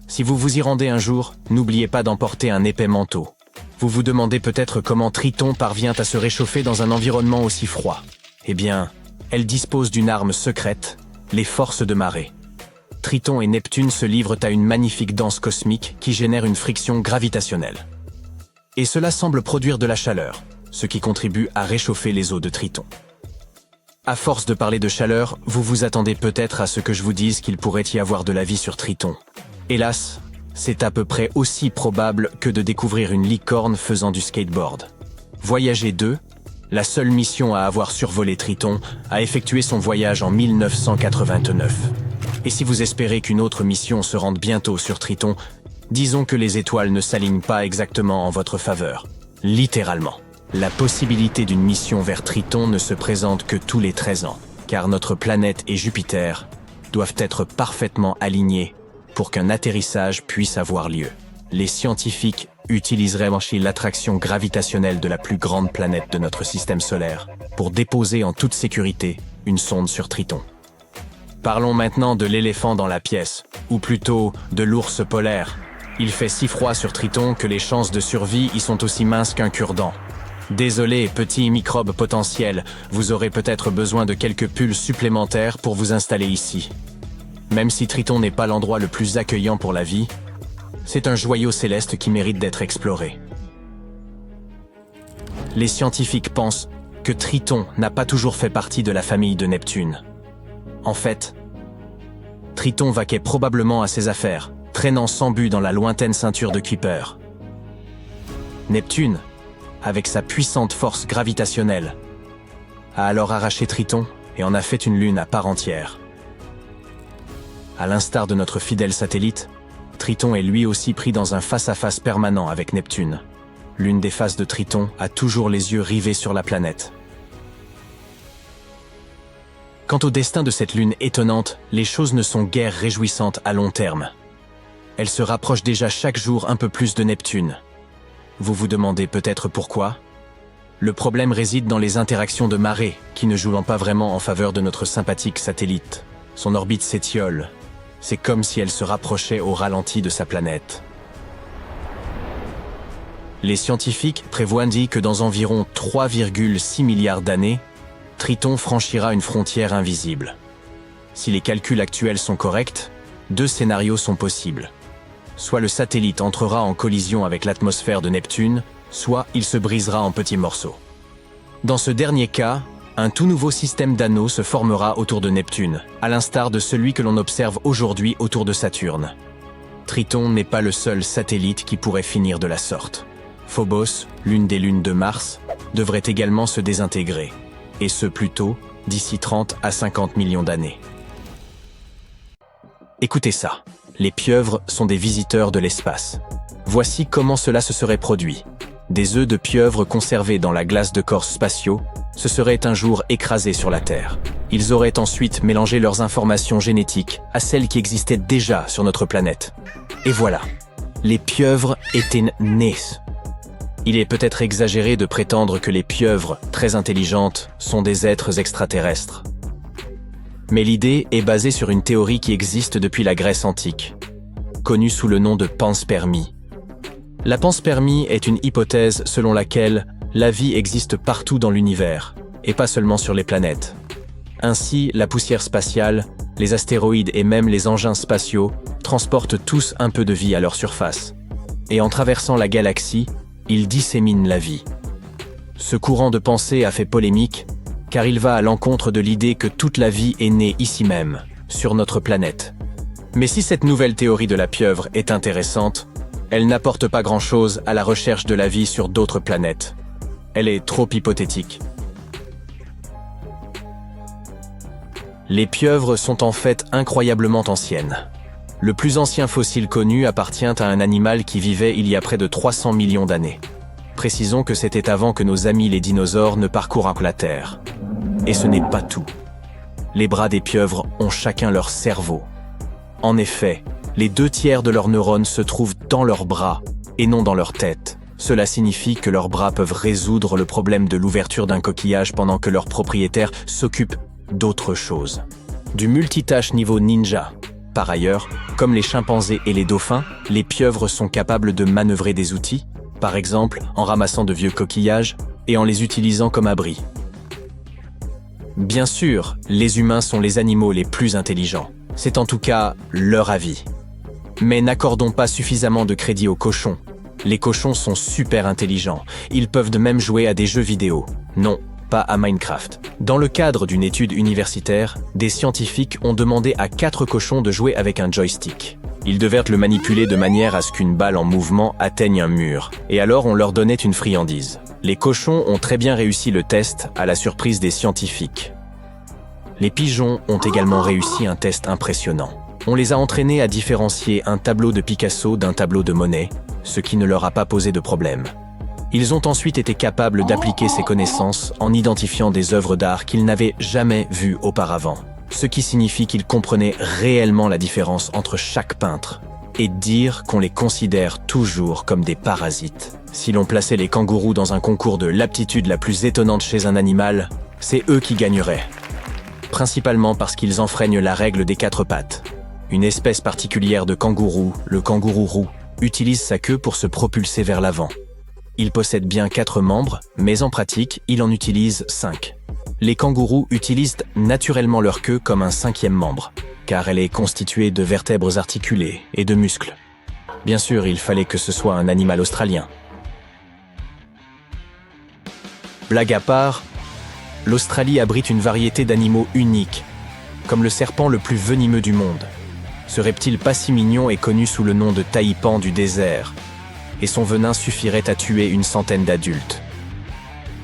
Si vous vous y rendez un jour, n'oubliez pas d'emporter un épais manteau. Vous vous demandez peut-être comment Triton parvient à se réchauffer dans un environnement aussi froid. Eh bien, elle dispose d'une arme secrète, les forces de marée. Triton et Neptune se livrent à une magnifique danse cosmique qui génère une friction gravitationnelle. Et cela semble produire de la chaleur, ce qui contribue à réchauffer les eaux de Triton. À force de parler de chaleur, vous vous attendez peut-être à ce que je vous dise qu'il pourrait y avoir de la vie sur Triton. Hélas, c'est à peu près aussi probable que de découvrir une licorne faisant du skateboard. Voyager 2, la seule mission à avoir survolé Triton, a effectué son voyage en 1989. Et si vous espérez qu'une autre mission se rende bientôt sur Triton, disons que les étoiles ne s'alignent pas exactement en votre faveur. Littéralement. La possibilité d'une mission vers Triton ne se présente que tous les 13 ans, car notre planète et Jupiter doivent être parfaitement alignés pour qu'un atterrissage puisse avoir lieu. Les scientifiques utiliseraient l'attraction gravitationnelle de la plus grande planète de notre système solaire pour déposer en toute sécurité une sonde sur Triton. Parlons maintenant de l'éléphant dans la pièce, ou plutôt de l'ours polaire. Il fait si froid sur Triton que les chances de survie y sont aussi minces qu'un cure-dent. Désolé, petits microbes potentiels, vous aurez peut-être besoin de quelques pulls supplémentaires pour vous installer ici. Même si Triton n'est pas l'endroit le plus accueillant pour la vie, c'est un joyau céleste qui mérite d'être exploré. Les scientifiques pensent que Triton n'a pas toujours fait partie de la famille de Neptune. En fait, Triton vaquait probablement à ses affaires, traînant sans but dans la lointaine ceinture de Kuiper. Neptune, avec sa puissante force gravitationnelle, a alors arraché Triton et en a fait une lune à part entière. À l'instar de notre fidèle satellite, Triton est lui aussi pris dans un face-à-face permanent avec Neptune. L'une des faces de Triton a toujours les yeux rivés sur la planète. Quant au destin de cette lune étonnante, les choses ne sont guère réjouissantes à long terme. Elle se rapproche déjà chaque jour un peu plus de Neptune. Vous vous demandez peut-être pourquoi? Le problème réside dans les interactions de marée, qui ne jouent pas vraiment en faveur de notre sympathique satellite. Son orbite s'étiole. C'est comme si elle se rapprochait au ralenti de sa planète. Les scientifiques prévoient que dans environ 3,6 milliards d'années, Triton franchira une frontière invisible. Si les calculs actuels sont corrects, 2 scénarios sont possibles. Soit le satellite entrera en collision avec l'atmosphère de Neptune, soit il se brisera en petits morceaux. Dans ce dernier cas, un tout nouveau système d'anneaux se formera autour de Neptune, à l'instar de celui que l'on observe aujourd'hui autour de Saturne. Triton n'est pas le seul satellite qui pourrait finir de la sorte. Phobos, l'une des lunes de Mars, devrait également se désintégrer, et ce plus tôt, d'ici 30 à 50 millions d'années. Écoutez ça. Les pieuvres sont des visiteurs de l'espace. Voici comment cela se serait produit. Des œufs de pieuvres conservés dans la glace de corps spatiaux se seraient un jour écrasés sur la Terre. Ils auraient ensuite mélangé leurs informations génétiques à celles qui existaient déjà sur notre planète. Et voilà, les pieuvres étaient nées. Il est peut-être exagéré de prétendre que les pieuvres, très intelligentes, sont des êtres extraterrestres. Mais l'idée est basée sur une théorie qui existe depuis la Grèce antique, connue sous le nom de panspermie. La panspermie est une hypothèse selon laquelle la vie existe partout dans l'univers, et pas seulement sur les planètes. Ainsi, la poussière spatiale, les astéroïdes et même les engins spatiaux transportent tous un peu de vie à leur surface. Et en traversant la galaxie, ils disséminent la vie. Ce courant de pensée a fait polémique, car il va à l'encontre de l'idée que toute la vie est née ici même, sur notre planète. Mais si cette nouvelle théorie de la pieuvre est intéressante, elle n'apporte pas grand-chose à la recherche de la vie sur d'autres planètes. Elle est trop hypothétique. Les pieuvres sont en fait incroyablement anciennes. Le plus ancien fossile connu appartient à un animal qui vivait il y a près de 300 millions d'années. Précisons que c'était avant que nos amis les dinosaures ne parcourent la Terre. Et ce n'est pas tout. Les bras des pieuvres ont chacun leur cerveau. En effet, les 2/3 de leurs neurones se trouvent dans leurs bras et non dans leur tête. Cela signifie que leurs bras peuvent résoudre le problème de l'ouverture d'un coquillage pendant que leur propriétaire s'occupe d'autre chose. Du multitâche niveau ninja. Par ailleurs, comme les chimpanzés et les dauphins, les pieuvres sont capables de manœuvrer des outils, par exemple en ramassant de vieux coquillages et en les utilisant comme abri. Bien sûr, les humains sont les animaux les plus intelligents. C'est en tout cas leur avis. Mais n'accordons pas suffisamment de crédit aux cochons. Les cochons sont super intelligents. Ils peuvent de même jouer à des jeux vidéo. Non, pas à Minecraft. Dans le cadre d'une étude universitaire, des scientifiques ont demandé à 4 cochons de jouer avec un joystick. Ils devaient le manipuler de manière à ce qu'une balle en mouvement atteigne un mur. Et alors on leur donnait une friandise. Les cochons ont très bien réussi le test à la surprise des scientifiques. Les pigeons ont également réussi un test impressionnant. On les a entraînés à différencier un tableau de Picasso d'un tableau de Monet, ce qui ne leur a pas posé de problème. Ils ont ensuite été capables d'appliquer ces connaissances en identifiant des œuvres d'art qu'ils n'avaient jamais vues auparavant, ce qui signifie qu'ils comprenaient réellement la différence entre chaque peintre, et dire qu'on les considère toujours comme des parasites. Si l'on plaçait les kangourous dans un concours de l'aptitude la plus étonnante chez un animal, c'est eux qui gagneraient. Principalement parce qu'ils enfreignent la règle des 4 pattes. Une espèce particulière de kangourou, le kangourou roux, utilise sa queue pour se propulser vers l'avant. Il possède bien 4 membres, mais en pratique, il en utilise 5. Les kangourous utilisent naturellement leur queue comme un 5e membre, car elle est constituée de vertèbres articulées et de muscles. Bien sûr, il fallait que ce soit un animal australien. Blague à part, l'Australie abrite une variété d'animaux uniques, comme le serpent le plus venimeux du monde. Ce reptile pas si mignon est connu sous le nom de taipan du désert, et son venin suffirait à tuer une centaine d'adultes.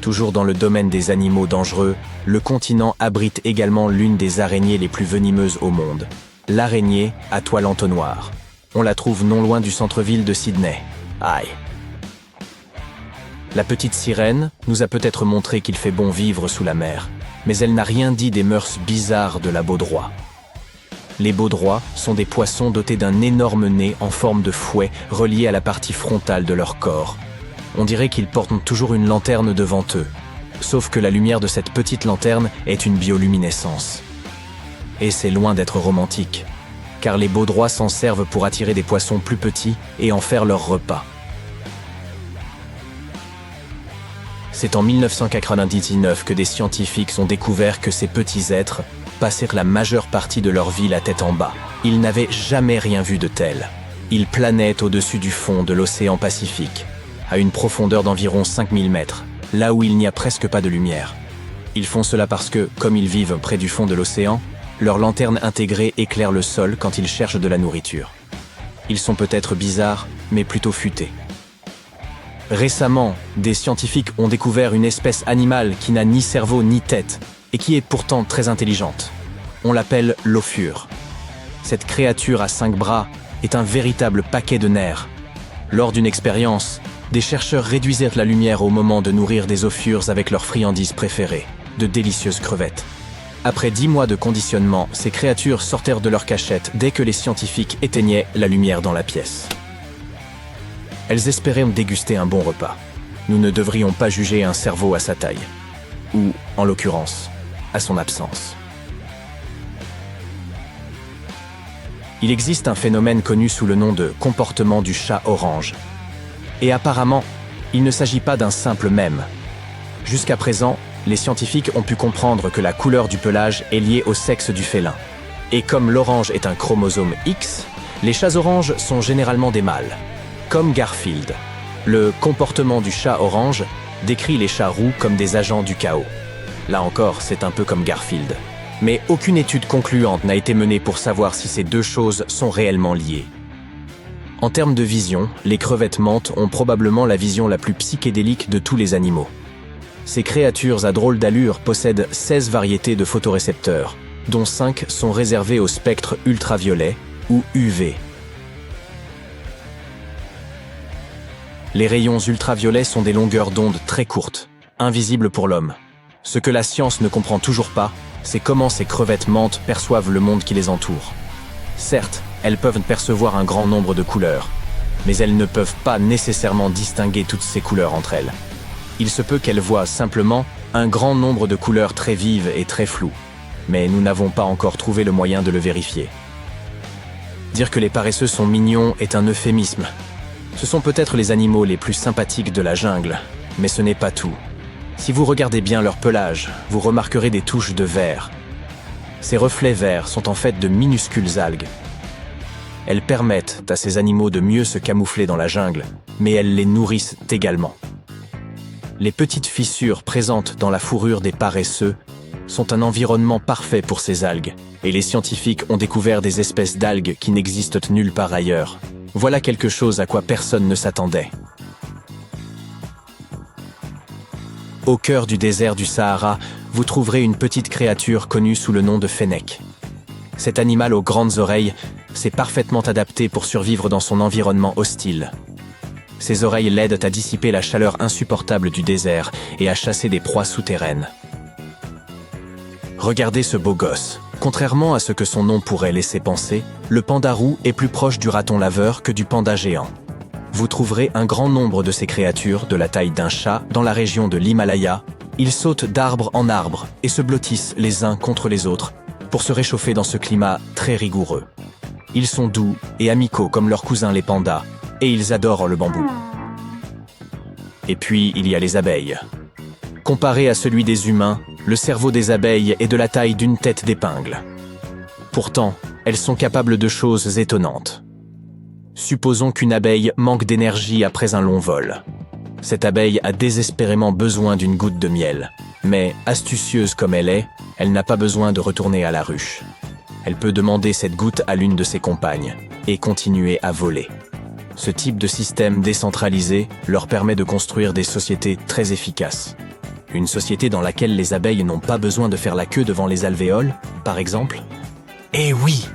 Toujours dans le domaine des animaux dangereux, le continent abrite également l'une des araignées les plus venimeuses au monde, l'araignée à toile entonnoir. On la trouve non loin du centre-ville de Sydney. Aïe. La petite sirène nous a peut-être montré qu'il fait bon vivre sous la mer, mais elle n'a rien dit des mœurs bizarres de la baudroie. Les baudroies sont des poissons dotés d'un énorme nez en forme de fouet relié à la partie frontale de leur corps. On dirait qu'ils portent toujours une lanterne devant eux, sauf que la lumière de cette petite lanterne est une bioluminescence. Et c'est loin d'être romantique, car les baudroies s'en servent pour attirer des poissons plus petits et en faire leur repas. C'est en 1999 que des scientifiques ont découvert que ces petits êtres passèrent la majeure partie de leur vie la tête en bas. Ils n'avaient jamais rien vu de tel. Ils planaient au-dessus du fond de l'océan Pacifique, à une profondeur d'environ 5000 mètres, là où il n'y a presque pas de lumière. Ils font cela parce que, comme ils vivent près du fond de l'océan, leur lanterne intégrée éclaire le sol quand ils cherchent de la nourriture. Ils sont peut-être bizarres, mais plutôt futés. Récemment, des scientifiques ont découvert une espèce animale qui n'a ni cerveau ni tête, et qui est pourtant très intelligente. On l'appelle l'ophure. Cette créature à 5 bras est un véritable paquet de nerfs. Lors d'une expérience, des chercheurs réduisirent la lumière au moment de nourrir des ophures avec leurs friandises préférées, de délicieuses crevettes. Après 10 mois de conditionnement, ces créatures sortirent de leur cachette dès que les scientifiques éteignaient la lumière dans la pièce. Elles espéraient déguster un bon repas. nous ne devrions pas juger un cerveau à sa taille, ou, en l'occurrence, à son absence. Il existe un phénomène connu sous le nom de comportement du chat orange. Et apparemment, il ne s'agit pas d'un simple mème. Jusqu'à présent, les scientifiques ont pu comprendre que la couleur du pelage est liée au sexe du félin. Et comme l'orange est un chromosome X, les chats oranges sont généralement des mâles. Comme Garfield. Le comportement du chat orange décrit les chats roux comme des agents du chaos. Là encore, c'est un peu comme Garfield. Mais aucune étude concluante n'a été menée pour savoir si ces deux choses sont réellement liées. En termes de vision, les crevettes mantes ont probablement la vision la plus psychédélique de tous les animaux. Ces créatures à drôle d'allure possèdent 16 variétés de photorécepteurs, dont 5 sont réservés au spectre ultraviolet ou UV. Les rayons ultraviolets sont des longueurs d'onde très courtes, invisibles pour l'homme. Ce que la science ne comprend toujours pas, c'est comment ces crevettes mantes perçoivent le monde qui les entoure. Certes, elles peuvent percevoir un grand nombre de couleurs, mais elles ne peuvent pas nécessairement distinguer toutes ces couleurs entre elles. Il se peut qu'elles voient simplement un grand nombre de couleurs très vives et très floues, mais nous n'avons pas encore trouvé le moyen de le vérifier. Dire que les paresseux sont mignons est un euphémisme. Ce sont peut-être les animaux les plus sympathiques de la jungle, mais ce n'est pas tout. Si vous regardez bien leur pelage, vous remarquerez des touches de vert. Ces reflets verts sont en fait de minuscules algues. Elles permettent à ces animaux de mieux se camoufler dans la jungle, mais elles les nourrissent également. Les petites fissures présentes dans la fourrure des paresseux sont un environnement parfait pour ces algues, et les scientifiques ont découvert des espèces d'algues qui n'existent nulle part ailleurs. Voilà quelque chose à quoi personne ne s'attendait. Au cœur du désert du Sahara, vous trouverez une petite créature connue sous le nom de fennec. Cet animal aux grandes oreilles s'est parfaitement adapté pour survivre dans son environnement hostile. Ses oreilles l'aident à dissiper la chaleur insupportable du désert et à chasser des proies souterraines. Regardez ce beau gosse. Contrairement à ce que son nom pourrait laisser penser, le panda roux est plus proche du raton laveur que du panda géant. Vous trouverez un grand nombre de ces créatures de la taille d'un chat dans la région de l'Himalaya. Ils sautent d'arbre en arbre et se blottissent les uns contre les autres pour se réchauffer dans ce climat très rigoureux. Ils sont doux et amicaux comme leurs cousins les pandas, et ils adorent le bambou. Et puis, il y a les abeilles. Comparé à celui des humains, le cerveau des abeilles est de la taille d'une tête d'épingle. Pourtant, elles sont capables de choses étonnantes. Supposons qu'une abeille manque d'énergie après un long vol. Cette abeille a désespérément besoin d'une goutte de miel. Mais, astucieuse comme elle est, elle n'a pas besoin de retourner à la ruche. Elle peut demander cette goutte à l'une de ses compagnes et continuer à voler. Ce type de système décentralisé leur permet de construire des sociétés très efficaces. Une société dans laquelle les abeilles n'ont pas besoin de faire la queue devant les alvéoles, par exemple. Eh oui!